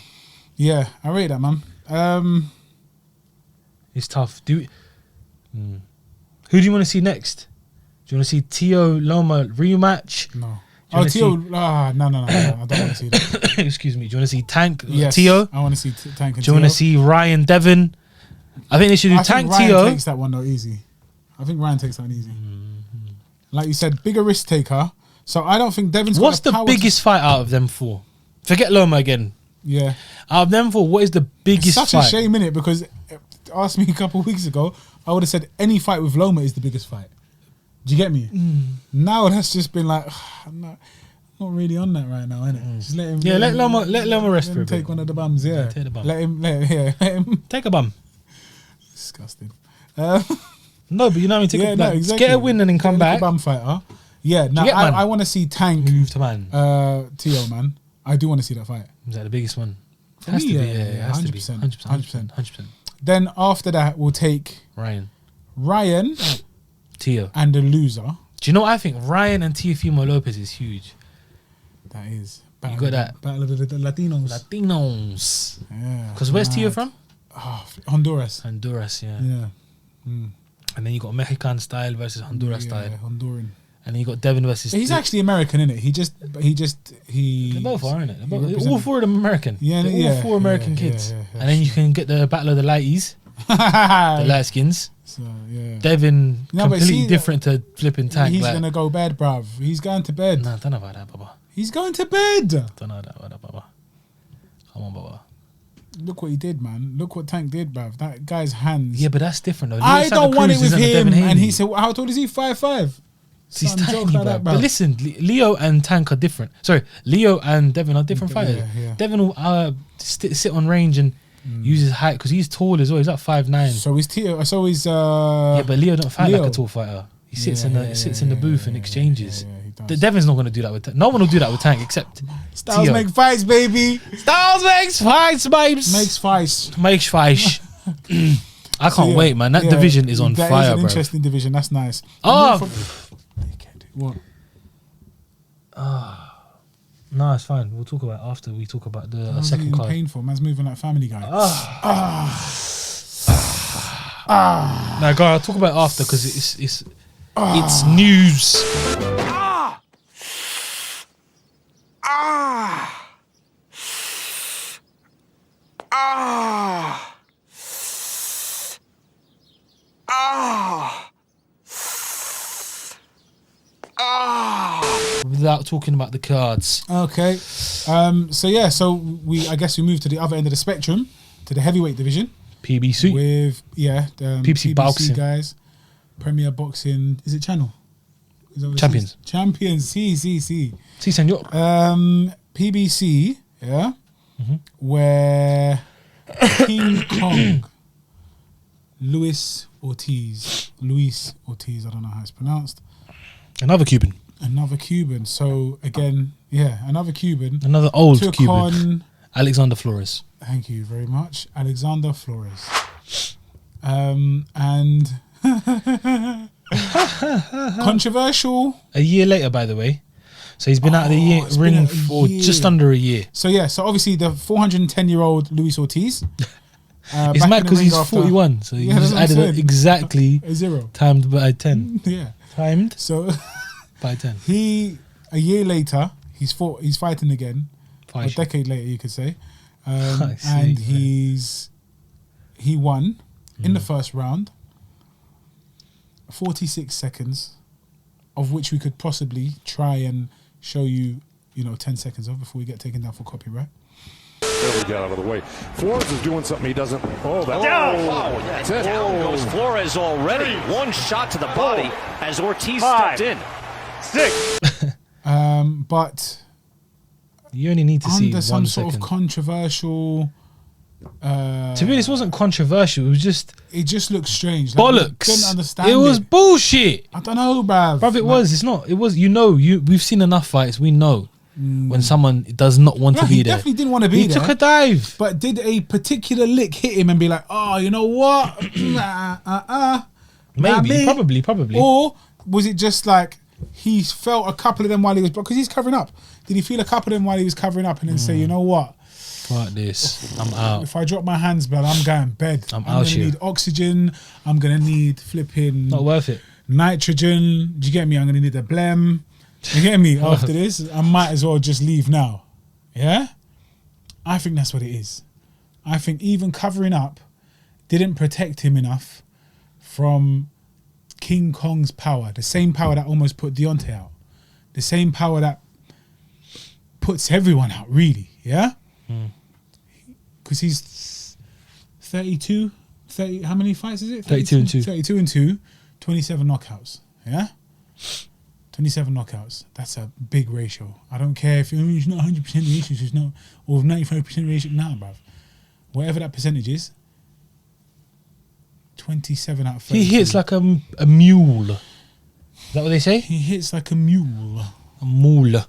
Yeah, I rate that, man.
It's tough. Who do you want to see next? Do you want to see Tio Loma rematch?
No.
Do you wanna
Tio, no, I don't want to see that.
Excuse me. Do you want to see Tank
Yes,
Tio?
I want to see Tank and
Do you want to see Ryan Devin? I think they should do
I
Tank
think Ryan
Tio.
takes that one though easy. I think Ryan takes that one easy. Like you said, bigger risk taker. So I don't think Devin's
What's
got
the
power
biggest fight out of them four? Forget Loma again.
Yeah.
Out of them four, what is the biggest
It's such
fight?
a shame, innit? Because asked me a couple of weeks ago, I would have said any fight with Loma is the biggest fight. Do you get me? Now that's just been like, I'm not really on that right now, innit? Just let him.
Yeah, let Loma rest for a bit.
Take one of the bums, yeah.
take the bum.
Let him.
Take a bum.
Disgusting.
No, but you know what I mean? Take a, like,
exactly.
Get a win and then come
Get a
back.
bum fighter. Yeah, now
get, man?
I want to see Tank
Move to man.
Tio, man. I do want to see that fight.
Is that the biggest one?
For
Has
me,
to be,
yeah,
it has to be.
100%.
100%.
Then after that, we'll take Ryan
Tio.
and the loser.
Do you know what I think? Ryan and Teofimo Lopez is huge.
That is.
You got that?
Battle of the Latinos.
Latinos.
Yeah.
Because where's
mad.
Tio from?
Oh, Honduras.
Honduras, yeah.
Yeah.
And then you got Mexican style versus Honduras style.
Honduran.
And then you got Devin versus...
He's actually American, isn't it?
They both are, innit? All
represent-
four of them American.
Yeah,
They're
yeah,
all four American
yeah,
kids.
yeah, yeah.
And then you can get the battle of the lighties, the light skins.
So, yeah.
Devin,
No, but
completely
see,
different to flipping Tank.
He's
like,
going to go bed, bruv. He's going to bed.
Nah, don't know about that, Baba.
He's going to bed.
Don't know about that, Baba. Come on, Baba.
Look what he did, man. Look what Tank did, bruv. That guy's hands.
Yeah, but that's different, though.
I
Leo Santa
don't want it
Cruz
with
isn't a
him.
Devin Haney.
And he said, how tall is he? 5'5".
He's
Some
tiny,
joke like
bro.
that, bruv.
But listen, Leo and Tank are different. Sorry, Leo and Devin are different
Yeah,
fighters.
yeah.
Devin will sit on range and use his height because he's tall as well. He's like 5'9".
So is Tio. So is.
Yeah, but Leo don't fight
Leo.
like a tall fighter. He sits
Yeah,
in the booth and exchanges.
yeah, he does.
Devin's not going to do that with. No one will do that with Tank except
Styles
Tio.
make fights, baby.
Styles makes fights, babes.
Makes fights.
Makes fights. I can't
So, yeah,
wait, man. That
yeah,
division is on
that
fire,
is an
bro.
interesting division. That's nice.
Oh.
What?
No, it's fine. We'll talk about it after we talk about the
Man's
second
getting
card.
painful. Man's moving like Family Guy.
No, go on, I'll talk about it after because it's news.
Ah. Ah. Ah.
Without talking about the cards.
Okay. So I guess we moved to the other end of the spectrum, to the heavyweight division.
PBC.
With
PBC boxing.
guys. Premier Boxing. Is it channel? Is that what it
Champions.
says? Champions. Si.
Si, senor.
PBC. Yeah. Where King Kong, Luis Ortiz. I don't know how it's pronounced.
Another Cuban.
So again, another Cuban.
Another old
took
Cuban.
on.
Alexander Flores.
Thank you very much, Alexander Flores. And controversial.
A year later, by the way. So he's been out of the
it's been
ring
a
for
year.
just under a year.
So obviously the 410-year-old Luis Ortiz.
It's
back
mad
in the
because
ring
he's
after-
41. So he
Yeah,
just
that's what I'm
added
saying.
exactly
a 0.
timed by 10.
Yeah.
Timed
So
by 10.
a year later, he's fighting again.
Five.
A decade later, you could say.
I see,
And
man.
he won in the first round. 46 seconds, of which we could possibly try and show you, 10 seconds of before we get taken down for copyright.
There we go, out of the way. Flores is doing something he doesn't. Oh, that's
That's it. Down goes Flores already. One shot to the body as Ortiz stepped in.
But
You only need to see
under
1
some
second.
sort of controversial.
To be honest, it wasn't controversial. It was just
It just looks strange. Like,
bollocks.
I couldn't understand
It was bullshit.
I don't know, bruv.
Bruv, it was. It's not. It was. We've seen enough fights. We know when someone does not want to
he
be there.
definitely didn't want to be
He
there.
took a dive.
But did a particular lick hit him and be like, oh, you know what?
Maybe.
Not me.
Probably.
Or was it just like he felt a couple of them while he was, because he's covering up. Did he feel a couple of them while he was covering up and then say, you know what?
Fuck this. I'm out.
If I drop my hands, blood, I'm going bed.
I'm
gonna
out here.
need oxygen. I'm gonna need flipping
Not worth it.
nitrogen. Do you get me? I'm gonna need a blem. You get me? After this, I might as well just leave now. Yeah? I think that's what it is. I think even covering up didn't protect him enough from King Kong's power. The same power that almost put Deontay out. The same power that puts everyone out, really. Yeah? Because he's 32, 30, how many fights is it?
32 and 2.
32 and 2, 27 knockouts. Yeah? 27 knockouts. That's a big ratio. I don't care if it's not 100% ratio, it's not, or 95% ratio. Nah, bruv. Whatever that percentage is, 27 out of 32.
He hits like a mule. Is that what they say?
He hits like a mule.
A mule.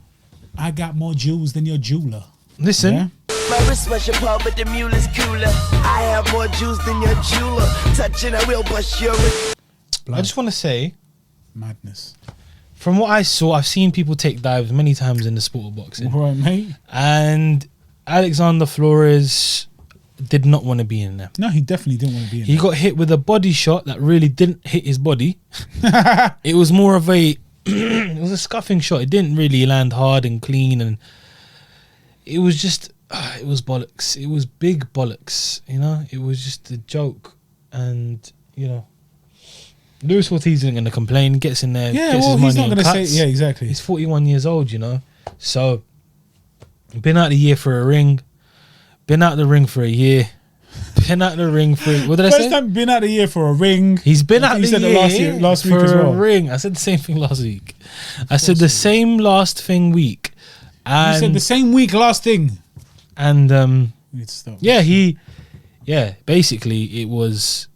I got more jewels than your jeweler.
Listen.
Yeah?
My wrist was your paw, but the mule is cooler. I have more juice than your jeweler. Touching, I will bust your wrist.
I just want to say,
Madness.
from what I saw, I've seen people take dives many times in the sport of boxing.
All right, mate.
And Alexander Flores did not want to be in there.
No, he definitely didn't want to be in
He got hit with a body shot that really didn't hit his body. It was more of a it was a scuffing shot. It didn't really land hard and clean, and it was just it was bollocks. It was big bollocks, It was just a joke. And Luis Ortiz isn't going to complain, gets in there,
Yeah,
gets
well,
his
he's
money
not
and
going to
cuts.
say. Yeah, exactly.
He's 41 years old, So, been out the year for a ring. Been out the ring for a year. Been out the ring for... What did I
First
say?
time been out the year for a ring.
He's been
I
out
think
the
you said
year
the last week
for
as well.
a ring. I said the same thing last week. I said the same last thing week.
You
And,
said the same week last thing.
and
We need to stop.
basically it was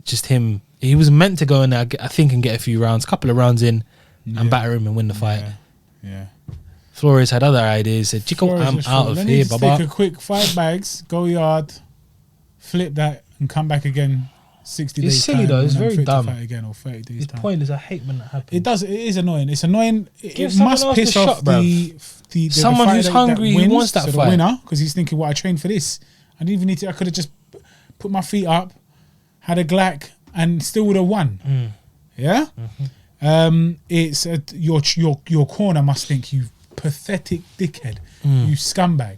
just him. He was meant to go in there, I think, and get a few rounds, couple of rounds in, and batter him and win the fight.
Yeah.
Flores had other ideas. Said, "Chico,
Flores
I'm
just
out
thought,
of
let me
here,
just
baba."
take a quick 5 bags, go yard, flip that, and come back again 60 days.
It's silly
time
though. It's
when I'm
very
fit to
dumb.
fight again, or 30 days
It's
time.
pointless. I hate when that happens.
It does. It is annoying. It's annoying.
Give
It
someone
must
else
piss
the
off
shot, bruv.
the
Someone
fighter
who's
that
hungry, who
wins,
wants that
so the
fight.
winner, because he's thinking, "Well, I trained for this. I didn't even need to. I could have just put my feet up, had a glack, and still would have won." Yeah. It's your corner must think, you pathetic dickhead, you scumbag.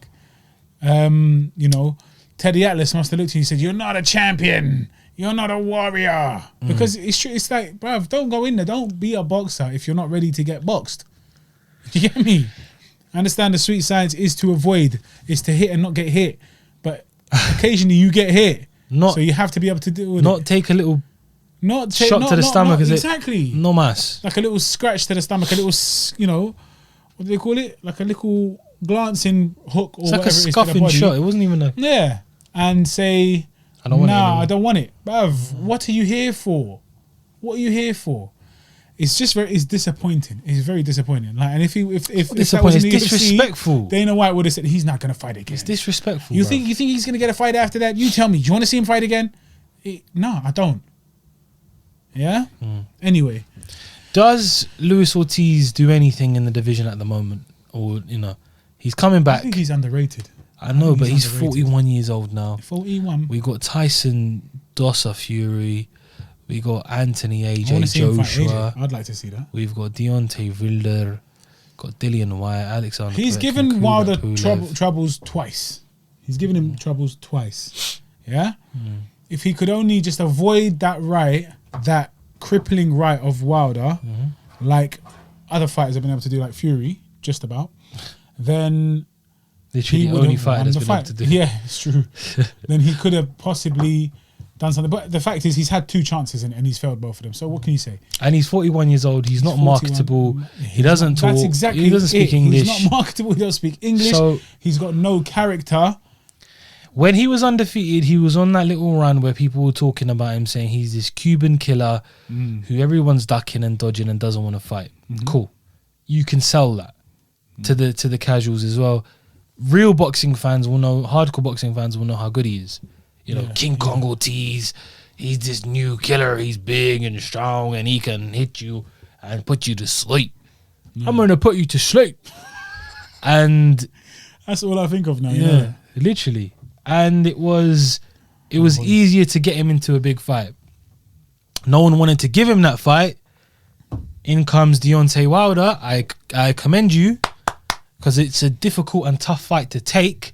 You know, Teddy Atlas must have looked at you and said, "You're not a champion. You're not a warrior." Because it's true. It's like, bruv, don't go in there. Don't be a boxer if you're not ready to get boxed. You get me? I understand the sweet science is to avoid, is to hit and not get hit. But occasionally you get hit. So you have to be able to deal with it.
Not take a little shot to the stomach.
Exactly.
No mas.
Like a little scratch to the stomach, a little, you know, what do they call it? Like a little glancing hook or whatever it is to the body. It's like a scuffing shot.
It wasn't even a...
Yeah. And say, I don't want it. Bruv, what are you here for? What are you here for? It's just it's disappointing. It's very disappointing. Like, and if that was in the
disrespectful.
UFC, Dana White would have said he's not going to fight again.
It's disrespectful.
You think he's going to get a fight after that? You tell me. Do you want to see him fight again? No, I don't. Yeah. Anyway,
does Luis Ortiz do anything in the division at the moment, or you know, he's coming back?
I think he's underrated.
I know, but he's 41 years old now.
41.
We got Tyson Dossa Fury. We got Anthony AJ Joshua.
I'd like to see that.
We've got Deontay Wilder. Got Dillian Whyte, Alexander.
He's given Wilder troubles twice. He's given him troubles twice. Yeah? If he could only just avoid that crippling right of Wilder, like other fighters have been able to do, like Fury, just about, then...
Literally the only fighter that's been able to do.
Yeah, it's true. Then he could have possibly done something. But the fact is, he's had 2 chances and he's failed both of them. So what can you say?
And he's 41 years old. He's not marketable. He doesn't talk.
That's exactly
he doesn't speak English.
He's not marketable. He doesn't speak English. So he's got no character.
When he was undefeated, he was on that little run where people were talking about him, saying he's this Cuban killer who everyone's ducking and dodging and doesn't want to fight. Cool. You can sell that to the casuals as well. Real boxing fans will know, hardcore boxing fans will know how good he is. You know, King Kong Ortiz, he's this new killer. He's big and strong and he can hit you and put you to sleep. I'm going to put you to sleep. And
that's all I think of now.
Yeah, literally. And it was easier to get him into a big fight. No one wanted to give him that fight. In comes Deontay Wilder. I commend you, because it's a difficult and tough fight to take.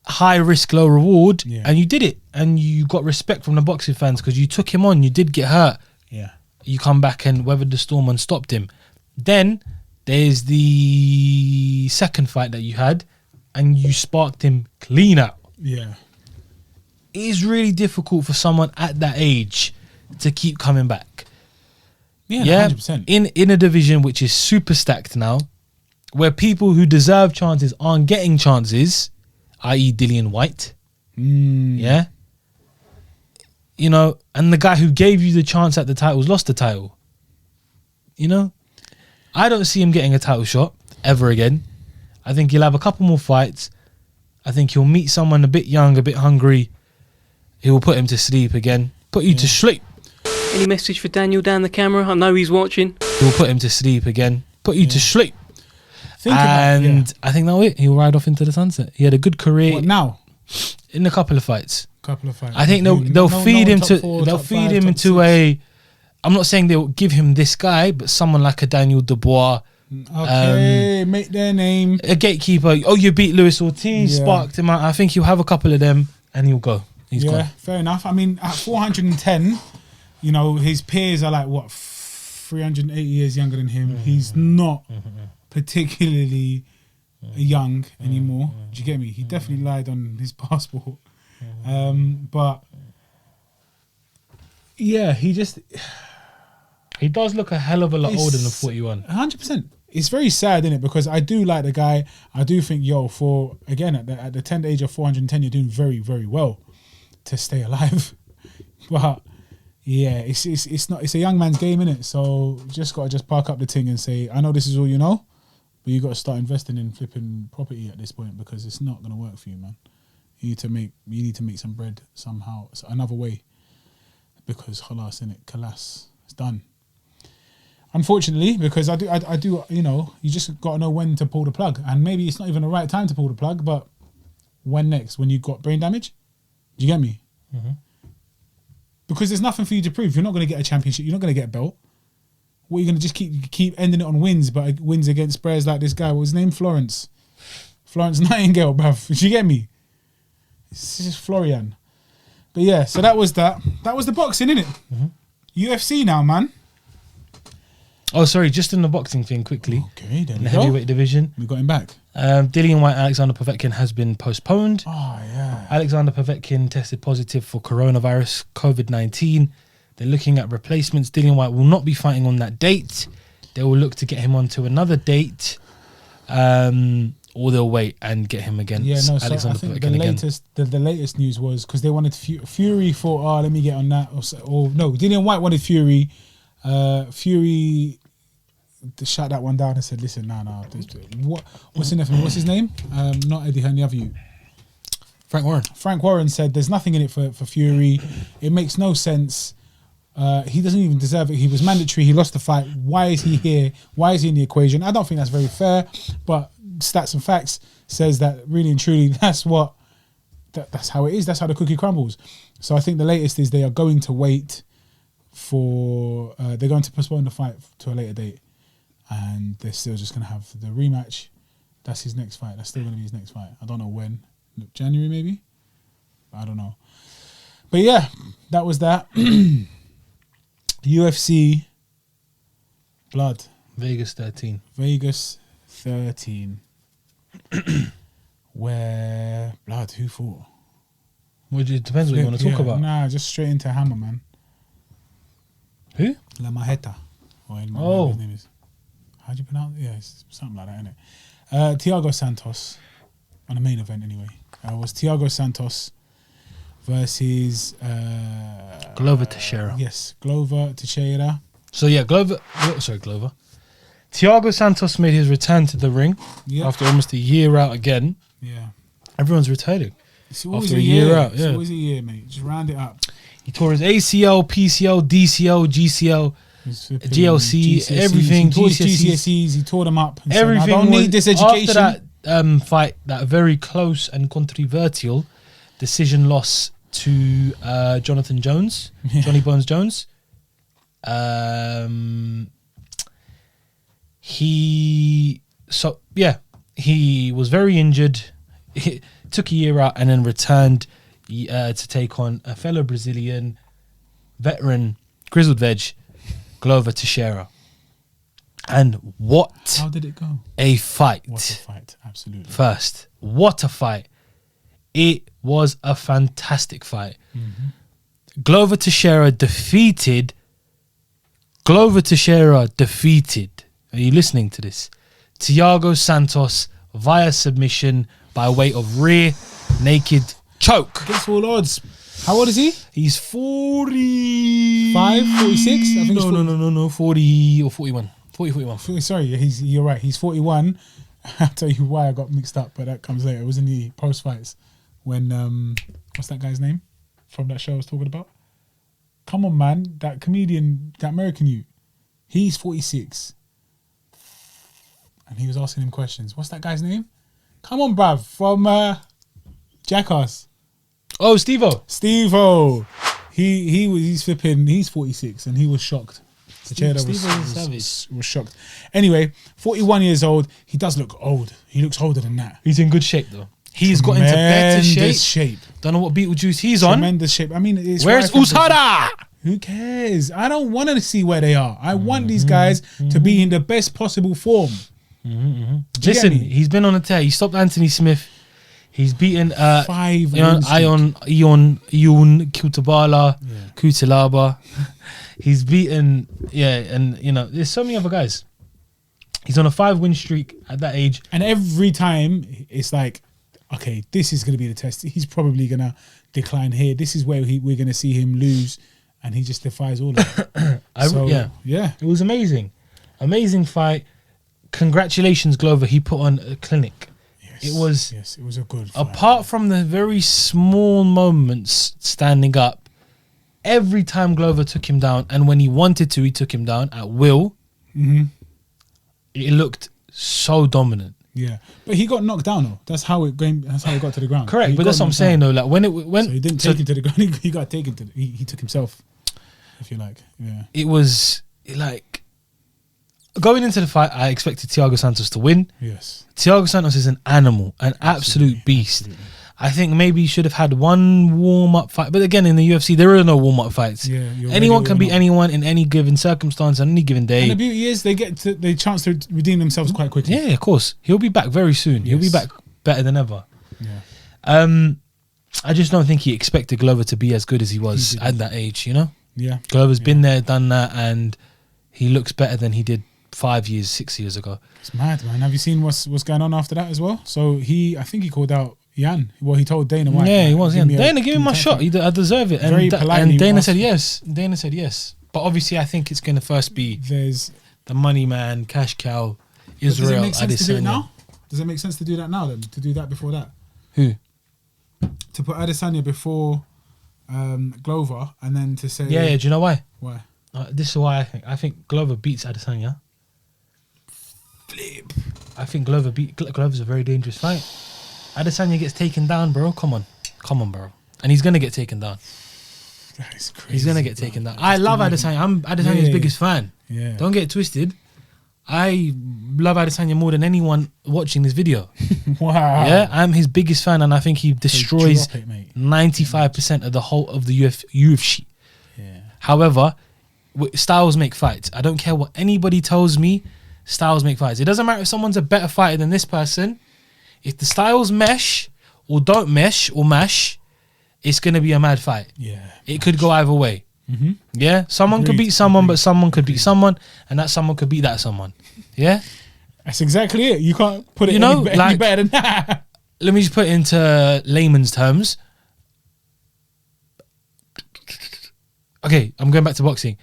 High risk, low reward. Yeah. And you did it. And you got respect from the boxing fans because you took him on. You did get hurt.
Yeah.
You come back and weathered the storm and stopped him. Then there's the second fight that you had and you sparked him clean out.
Yeah.
It is really difficult for someone at that age to keep coming back.
Yeah, 100%.
In a division which is super stacked now, where people who deserve chances aren't getting chances, i.e. Dillian Whyte. Yeah. You know, and the guy who gave you the chance at the titles lost the title. You know? I don't see him getting a title shot ever again. I think he'll have a couple more fights. I think he'll meet someone a bit young, a bit hungry. He will put him to sleep again. Put you to sleep.
Any message for Daniel down the camera? I know he's watching.
He'll put him to sleep again. Put you to sleep. I think that'll it. He'll ride off into the sunset. He had a good career.
What, now?
In a couple of fights. I think they'll feed him into a... I'm not saying they'll give him this guy, but someone like a Daniel Dubois.
Okay, make their name.
A gatekeeper. Oh, you beat Luis Ortiz, sparked him out. I think he'll have a couple of them and he'll go. He's gone.
Fair enough. I mean, at 410, you know, his peers are like, what, 380 years younger than him. He's not particularly young anymore. Do you get me? He definitely lied on his passport. But yeah, he does look a hell of a lot older than 41. 100%. It's very sad, isn't it? Because I do like the guy. I do think, for again at the tender age of 410, you're doing very, very well to stay alive. But yeah, it's a young man's game, innit? So you just gotta park up the thing and say, I know this is all you know, but you got to start investing in flipping property at this point because it's not gonna work for you, man. You need to make some bread somehow, another way, because khalas, innit? Khalas, it's done. Unfortunately, because I do, you know, you just got to know when to pull the plug. And maybe it's not even the right time to pull the plug, but when next? When you've got brain damage? Do you get me? Because there's nothing for you to prove. You're not going to get a championship. You're not going to get a belt. What, you're going to just keep ending it on wins, but wins against players like this guy. What was his name? Flores. Florence Nightingale, bruv. Did you get me? It's just Florian. But yeah, so that was that. That was the boxing, innit? UFC now, man.
Oh, sorry, just in the boxing thing quickly.
Okay, there
In
we
the
go.
heavyweight division.
We got him back.
Dillian Whyte, Alexander Povetkin has been postponed.
Oh, yeah.
Alexander Povetkin tested positive for coronavirus, COVID-19. They're looking at replacements. Dillian Whyte will not be fighting on that date. They will look to get him onto another date. Or they'll wait and get him against
Yeah, no, so
Alexander
I think
Povetkin again.
the latest news was because they wanted Fury thought, oh, let me get on that. Or no, Dillian Whyte wanted Fury. Fury shut that one down and said, listen, no. What's his name? Not Eddie Hearn, the other you. Frank Warren said there's nothing in it for Fury. It makes no sense. He doesn't even deserve it. He was mandatory. He lost the fight. Why is he here? Why is he in the equation? I don't think that's very fair. But stats and facts says that really and truly that's how it is. That's how the cookie crumbles. So I think the latest is they are going to wait for they're going to postpone the fight to a later date, and they're still just going to have the rematch. That's his next fight. That's still going to be his next fight. I don't know when. January maybe. I don't know. But yeah, that was that. UFC blood.
Vegas 13.
Where blood? Who fought?
Well, it depends what you want to talk about.
Nah, just straight into Hammer, man.
Who?
La Majeta.
Oh.
His name is. How do you pronounce it? Yeah, it's something like that, isn't it? Thiago Santos. On the main event, anyway. It was Thiago Santos versus...
Glover Teixeira.
Yes, Glover Teixeira.
So, yeah, Glover. Thiago Santos made his return to the ring after almost a year out again.
Yeah.
Everyone's returning
It's always
after a year out.
It's always a year, mate. Just round it up.
He tore his ACL, PCL, DCL, GCL, GLC, everything.
He tore his GCSEs. He tore them up. And
Everything.
said, I don't need this education.
After that fight, that very close and controversial decision loss to Jonathan Jones, Johnny Bones Jones. He was very injured. He took a year out and then returned to take on a fellow Brazilian veteran, grizzled veg, Glover Teixeira. And
how did it go?
A fight.
What a fight, absolutely.
First, what a fight. It was a fantastic fight.
Mm-hmm.
Glover Teixeira defeated. Are you listening to this? Thiago Santos via submission by way of rear naked choke.
Against all odds. How old is he?
He's 45,
46? I think
No, 40 or 41. 41.
Sorry, you're right. He's 41. I'll tell you why I got mixed up, but that comes later. It was in the post fights when what's that guy's name from that show I was talking about? Come on, man, that comedian, that American you. He's 46, and he was asking him questions. What's that guy's name? Come on, bruv, from Jackass.
Oh, Steve-O.
He's flipping. He's 46, and he was shocked. was shocked. Anyway, 41 years old. He does look old. He looks older than that.
He's in good shape though. He's got into better shape. Don't know what Beetlejuice he's on.
Tremendous shape. I mean,
where's Usada?
Who cares? I don't want to see where they are. I want these guys to be in the best possible form.
Listen, he's been on a tear. He stopped Anthony Smith. He's beaten Ion Kutalaba. He's beaten, and there's so many other guys. He's on a 5-win streak at that age.
And every time it's like, okay, this is going to be the test. He's probably going to decline here. This is where we're going to see him lose. And he just defies all of it.
Yeah. It was amazing. Amazing fight. Congratulations, Glover. He put on a clinic.
It was a good fight.
Apart from the very small moments standing up, every time Glover took him down, and when he wanted to, he took him down at will.
Mm-hmm.
It looked so dominant.
Yeah, but he got knocked down though. That's how it got to the ground.
Correct, but that's what I'm saying though. Like when
so he didn't take him to the ground. He got taken to. He took himself, if you like. Yeah,
it was like going into the fight, I expected Thiago Santos to win.
Yes.
Thiago Santos is an animal, an absolute beast. Absolutely. I think maybe he should have had one warm-up fight. But again, in the UFC, there are no warm-up fights. Yeah, anyone can beat anyone in any given circumstance on any given day.
And the beauty is they get the chance to redeem themselves quite quickly.
Yeah, of course. He'll be back very soon. Yes. He'll be back better than ever. Yeah. I just don't think he expected Glover to be as good as he was at that age, you know?
Yeah.
Glover's been there, done that, and he looks better than he did 5 years, 6 years ago.
It's mad, man. Have you seen what's going on after that as well? So I think he called out Jan. Well, he told Dana White.
Yeah, he was. Dana, give me my shot. I deserve it. And Dana said yes. Dana said yes. But obviously, I think it's going to first be the money man, cash cow, Israel.
Does it make sense to do it now? Does it make sense to do that now then? To do that before that?
Who?
To put Adesanya before Glover and then to say...
Yeah, do you know why?
Why?
This is why I think Glover beats Adesanya.
Flip.
I think Glover's a very dangerous fight. Adesanya gets taken down, bro. Come on, bro. And he's gonna get taken down.
That is crazy.
He's gonna get taken down. I love Adesanya. I'm Adesanya's biggest fan.
Yeah.
Don't get it twisted. I love Adesanya more than anyone watching this video.
Wow.
Yeah, I'm his biggest fan, and I think he destroys 95% of the whole of the UFC.
Yeah.
However, styles make fights. I don't care what anybody tells me. Styles make fights. It doesn't matter if someone's a better fighter than this person. If the styles mesh or don't mesh or mash, it's going to be a mad fight.
Yeah.
It could go either way.
Mm-hmm.
Yeah? Someone could beat someone, but someone could beat someone, and that someone could beat that someone. Yeah?
That's exactly it. You can't put it any better than that.
Let me just put it into layman's terms. Okay, I'm going back to boxing.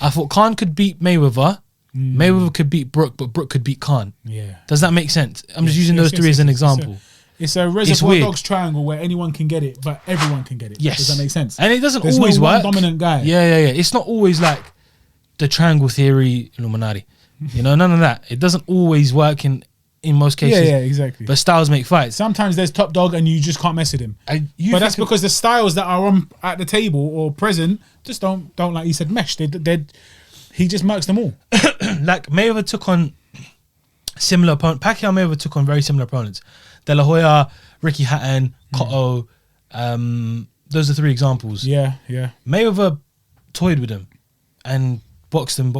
I thought Khan could beat Mayweather. Mayweather could beat Brook, but Brook could beat Khan.
Yeah.
Does that make sense? I'm just using those three as an example.
It's a Reservoir Dogs triangle where anyone can get it, but everyone can get it.
Yes.
Does that make sense?
And it doesn't always work.
One dominant guy.
Yeah. It's not always like the triangle theory, Illuminati. You know, none of that. It doesn't always work in most cases.
Yeah, exactly.
But styles make fights.
Sometimes there's top dog and you just can't mess with him. But that's because the styles that are on at the table or present just don't like you said, mesh. He just murks them all.
Like Mayweather took on similar opponents. Pacquiao Mayweather took on very similar opponents. De La Hoya, Ricky Hatton, Cotto. Those are three examples.
Yeah.
Mayweather toyed with them and boxed them.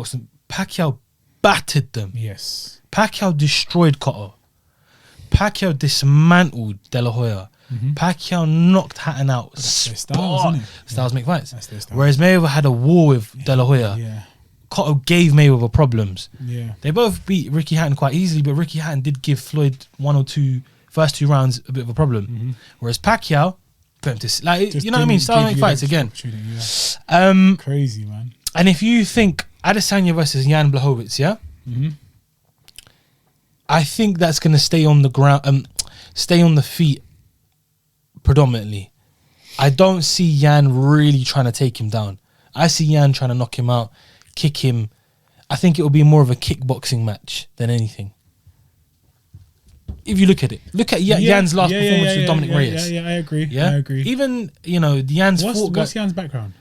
Pacquiao battered them.
Yes.
Pacquiao destroyed Cotto. Pacquiao dismantled De La Hoya. Pacquiao knocked Hatton out.
Styles, isn't it?
Styles make fights.
That's their style.
Whereas Mayweather had a war with De La Hoya.
Yeah.
Cotto gave Mayweather problems.
Yeah.
They both beat Ricky Hatton quite easily, but Ricky Hatton did give Floyd first two rounds a bit of a problem. Whereas Pacquiao put him to you know what I mean? Style make fights again.
Yeah. Crazy, man.
And if you think Adesanya versus Jan Blachowicz, yeah? I think that's gonna stay on the ground, stay on the feet predominantly. I don't see Jan really trying to take him down. I see Jan trying to knock him out, kick him. I think it will be more of a kickboxing match than anything. If you look at it, Jan's last performance with Dominic Reyes.
Yeah, I agree.
Yeah,
I agree.
Even Jan's fought.
What's Jan's background?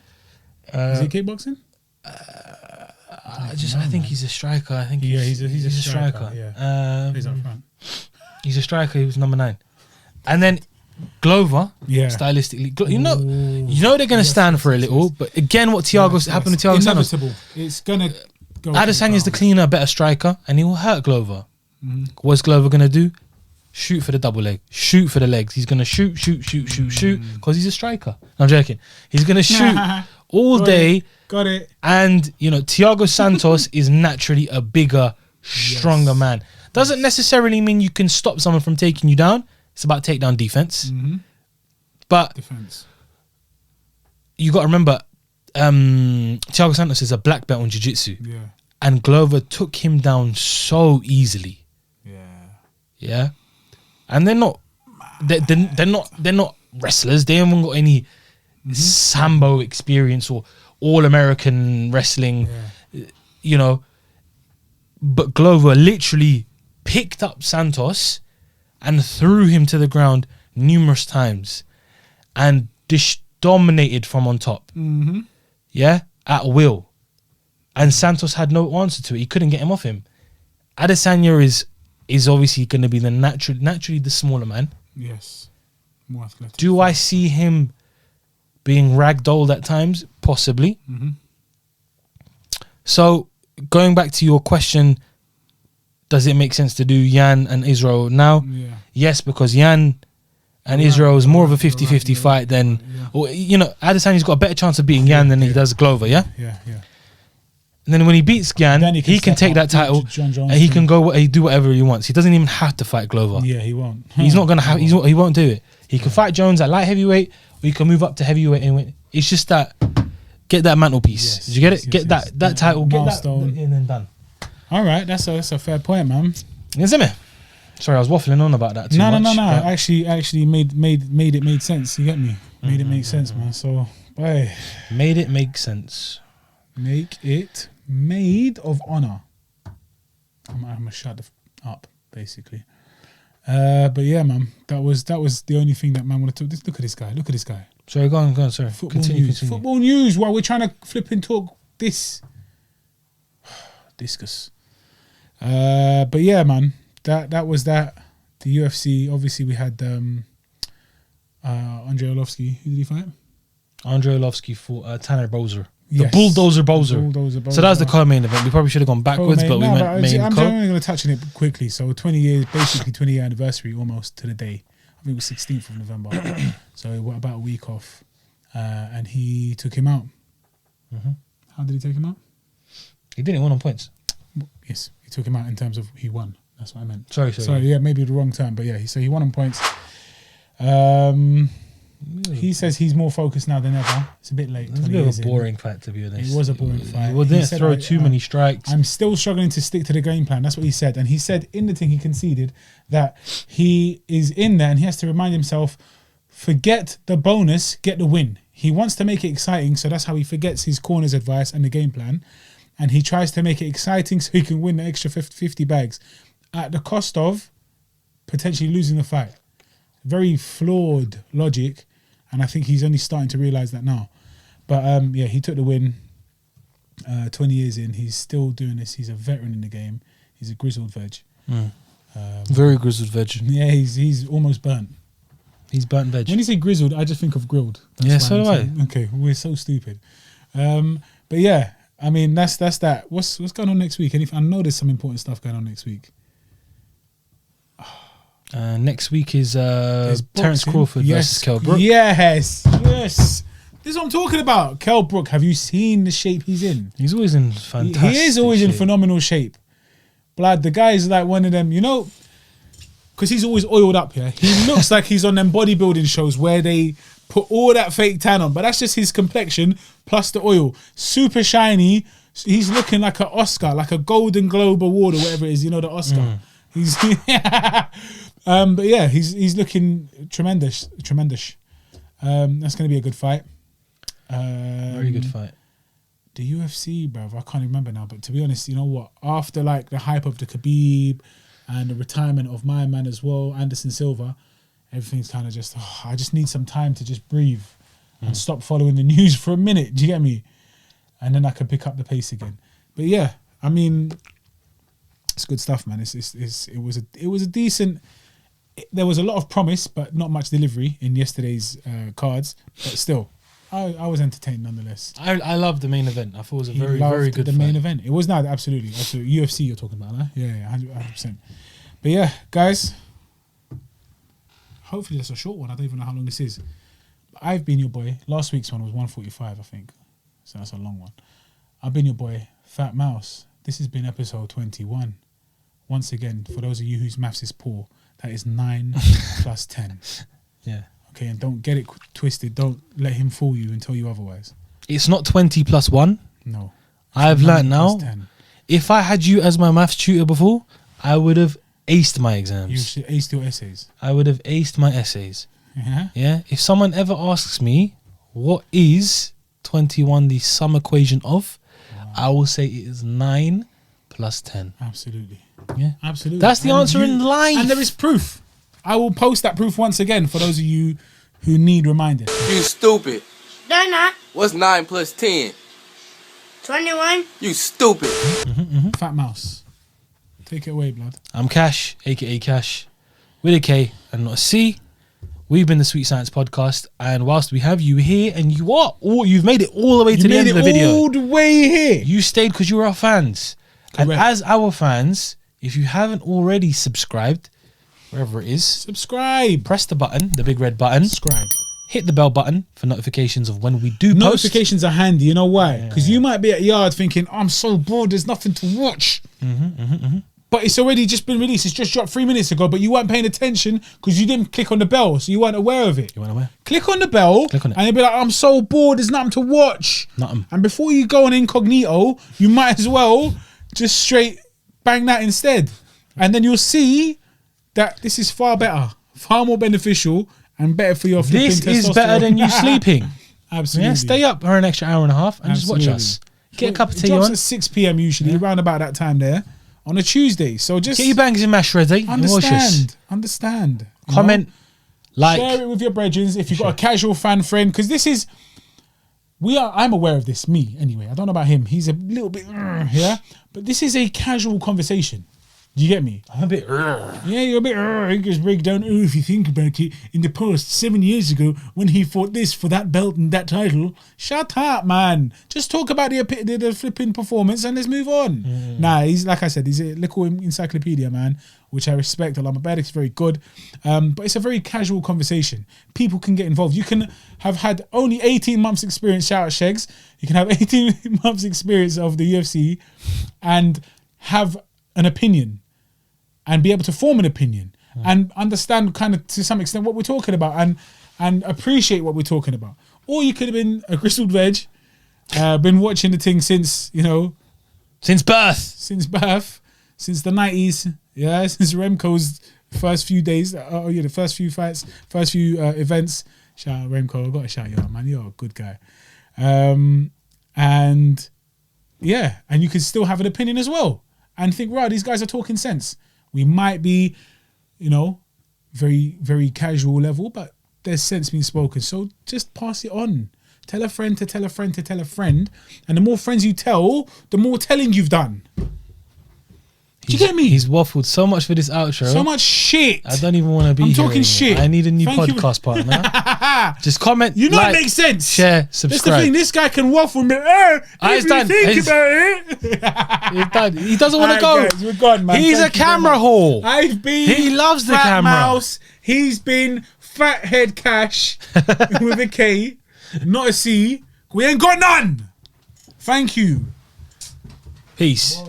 Is he kickboxing?
I think he's a striker. I think
he's a striker.
Yeah.
He's up front.
He's a striker. He was number 9, and then Glover.
Yeah.
Stylistically, you know they're going to stand for a little. But again, what happened to Thiago Santos?
Inevitable. It's gonna go.
Adesanya's the cleaner, better striker, and he will hurt Glover. What's Glover going to do? Shoot for the double leg. Shoot for the legs. He's going to shoot, because he's a striker. No, I'm joking. He's going to shoot all day.
Got it.
And, Thiago Santos is naturally a bigger, stronger man. Doesn't necessarily mean you can stop someone from taking you down. It's about takedown defense. But you got to remember, Thiago Santos is a black belt in jiu-jitsu.
Yeah.
And Glover took him down so easily. Yeah. And they're not wrestlers. They haven't got any Sambo experience or all American wrestling, But Glover literally picked up Santos and threw him to the ground numerous times and dominated from on top. Yeah, at will. and Santos had no answer to it. He couldn't get him off him. Adesanya is obviously going to be the naturally the smaller man.
Yes. More athletic.
Do I see him being ragdolled at times? Possibly.
Mm-hmm.
So, going back to your question, does it make sense to do Yan and Israel now?
Yeah.
Yes, because Yan and Israel is more of a 50-50 fight than... Or, you know, Adesanya's got a better chance of beating Yan than he does Glover, yeah?
Yeah.
And then when he beats Yan,
Then
he can take that title and he can go he do whatever he wants. He doesn't even have to fight Glover.
Yeah, he won't.
He's not going to have... He won't do it. He can fight Jones at light heavyweight, or he can move up to heavyweight and win. It's just that... Get that mantelpiece.
Yes,
Did you get
yes,
it? Get that title. Get
milestone.
that and then done.
All right, that's a fair point, man.
You see me? Sorry, I was waffling on about that too much.
No. Actually made it made sense. You get me? Made it make sense, man. So, boy,
made it make sense.
Make it made of honor. I'm gonna shut up, basically. But yeah, man, that was the only thing that man wanted to. Look at this guy. Look at this guy.
Sorry, go on. Sorry. Continue.
Football news. While we're trying to flip and talk this. Discus. But yeah, man, that was that. The UFC. Obviously, we had Andrei Arlovski. Who did he fight?
Andrei Arlovski fought Tanner Boser.
Yes.
The Bulldozer Boser. So that was the co-main event. We probably should have gone backwards, but we went main.
I'm only going to touch on it quickly. So 20 years, basically 20-year anniversary almost to the day. I think it was 16th of November. So about a week off. And he took him out.
Mm-hmm.
How did he take him out?
He didn't win on points.
Yes, he took him out in terms of he won. That's what I meant.
Sorry.
Yeah, maybe the wrong term, but yeah, he won on points. He says he's more focused now than ever. It's a bit late.
It was a bit of a boring fight, to be honest.
It was a boring fight.
He didn't throw too many strikes.
I'm still struggling to stick to the game plan. That's what he said. And he said in the thing he conceded that he is in there and he has to remind himself, forget the bonus, get the win. He wants to make it exciting, so that's how he forgets his corner's advice and the game plan. And he tries to make it exciting so he can win the extra 50 bags at the cost of potentially losing the fight. Very flawed logic, and I think he's only starting to realise that now. But yeah, he took the win. 20 years in, he's still doing this. He's a veteran in the game. He's a grizzled veg.
Very grizzled veg.
Yeah, he's almost burnt.
He's burnt veg.
When you say grizzled, I just think of grilled.
Yeah, so do I.
Okay, we're so stupid. But yeah, I mean that's that. What's going on next week? I know there's some important stuff going on next week.
Next week is Terence Crawford versus Kell Brook.
Yes. This is what I'm talking about. Kell Brook, have you seen the shape he's in?
He's always in fantastic
He is always
shape.
in phenomenal shape. Blood, the guy is like one of them, you know, because he's always oiled up here. He looks like he's on them bodybuilding shows where they put all that fake tan on, but that's just his complexion plus the oil. Super shiny. He's looking like an Oscar, like a Golden Globe Award or whatever it is, you know, the Oscar. He's but yeah, he's looking tremendous. That's going to be a good fight.
Very good fight.
The UFC, bruv, I can't remember now. But to be honest, you know what? After like the hype of the Khabib and the retirement of my man as well, Anderson Silva, everything's kind of just. I just need some time to just breathe and stop following the news for a minute. Do you get me? And then I can pick up the pace again. But yeah, I mean, it's good stuff, man. It was a decent. There was a lot of promise, but not much delivery in yesterday's cards. But still, I was entertained nonetheless.
I loved the main event. I thought it was a very good
the
fight.
main event. It was not absolutely UFC you're talking about, huh? Yeah, 100%. But yeah, guys, hopefully that's a short one. I don't even know how long this is. But I've been your boy. Last week's one was 145, I think. So that's a long one. I've been your boy, Fat Mouse. This has been episode 21. Once again, for those of you whose maths is poor, that is 9 plus 10.
Yeah.
Okay, and don't get it twisted. Don't let him fool you and tell you otherwise.
It's not 20 plus 1.
No.
I've learned now.
10.
If I had you as my maths tutor before, I would have aced my exams.
You should ace your essays.
I would have aced my essays.
Yeah.
Yeah. If someone ever asks me, what is 21 the sum equation of, I will say it is 9 plus 10.
Absolutely.
Yeah.
Absolutely.
That's the answer in life.
And there is proof. I will post that proof once again for those of you who need reminded.
You stupid.
No, not.
What's 9 plus 10?
21.
You stupid.
Fat Mouse. Take it away, blood.
I'm Kash, aka Kash, with a K and not a C. We've been the Sweet Science Podcast, and whilst we have you here, and you've made it all the way to the end of the video.
All the way here.
You stayed because you were our fans.
Correct.
And as our fans, if you haven't already subscribed, wherever it is,
subscribe.
Press the button, the big red button.
Subscribe.
Hit the bell button for notifications of when we do post.
Notifications are handy. You know why? Because you might be at yard thinking, I'm so bored, there's nothing to watch. But it's already just been released. It's just dropped 3 minutes ago, but you weren't paying attention because you didn't click on the bell, so you weren't aware of it.
You weren't aware?
Click on the bell,
Click on it.
and you'll be like, I'm so bored, there's nothing to watch.
Nothing.
And before you go on incognito, you might as well just straight bang that instead. And then you'll see that this is far better, far more beneficial, and better for your flipping
This is
testosterone.
better than you sleeping.
Absolutely.
Yeah, stay up for an extra hour and a half and just watch us. Get a cup of tea
It drops
on.
at 6 p.m. usually, around about that time there, on a Tuesday. So just
Get your bangs and mash ready. and watch us.
Understand. You
Comment,
know?
like.
Share it with your brethren if you've got a casual fan friend, because this is, I'm aware of this, me anyway. I don't know about him. He's a little bit, yeah, but this is a casual conversation. Do you get me?
I'm a bit.
Yeah, you're a bit. He just break down. Oh, if you think about it, in the past 7 years ago, when he fought this for that belt and that title, shut up, man. Just talk about the flipping performance and let's move on. Nah, he's like I said, he's a little encyclopedia, man, which I respect. It's very good, but it's a very casual conversation. People can get involved. You can have had only 18 months experience. Shout out Shegs. You can have 18 months experience of the UFC and have an opinion. And be able to form an opinion and understand kind of to some extent what we're talking about and appreciate what we're talking about. Or you could have been a grizzled veg, been watching the thing since,
Since birth.
since the 90s, yeah, since Remco's first few days, the first few fights, first few events. Shout out Remco, I've got to shout you out, man. You're a good guy. And yeah, and you can still have an opinion as well and think, right, these guys are talking sense. We might be, very, very casual level, but there's sense being spoken. So just pass it on. Tell a friend to tell a friend to tell a friend. And the more friends you tell, the more telling you've done. Do you get me?
He's waffled so much for this outro.
So much shit.
I don't even want to be
I'm
here
talking
anymore.
shit.
I need a new
Thank you.
podcast partner. Just comment,
You know
like,
it makes sense.
share,
That's the
subscribe.
thing. This guy can waffle me.
It's done.
Think
It's-
about it.
He's done. He doesn't want to go.
Alright, guys, we're gone, man.
He's
Thank
a
you very
camera
much.
whore.
I've been.
He loves the
Fat
camera.
Mouse. He's been Fathead Cash with a K, not a C. We ain't got none. Thank you.
Peace.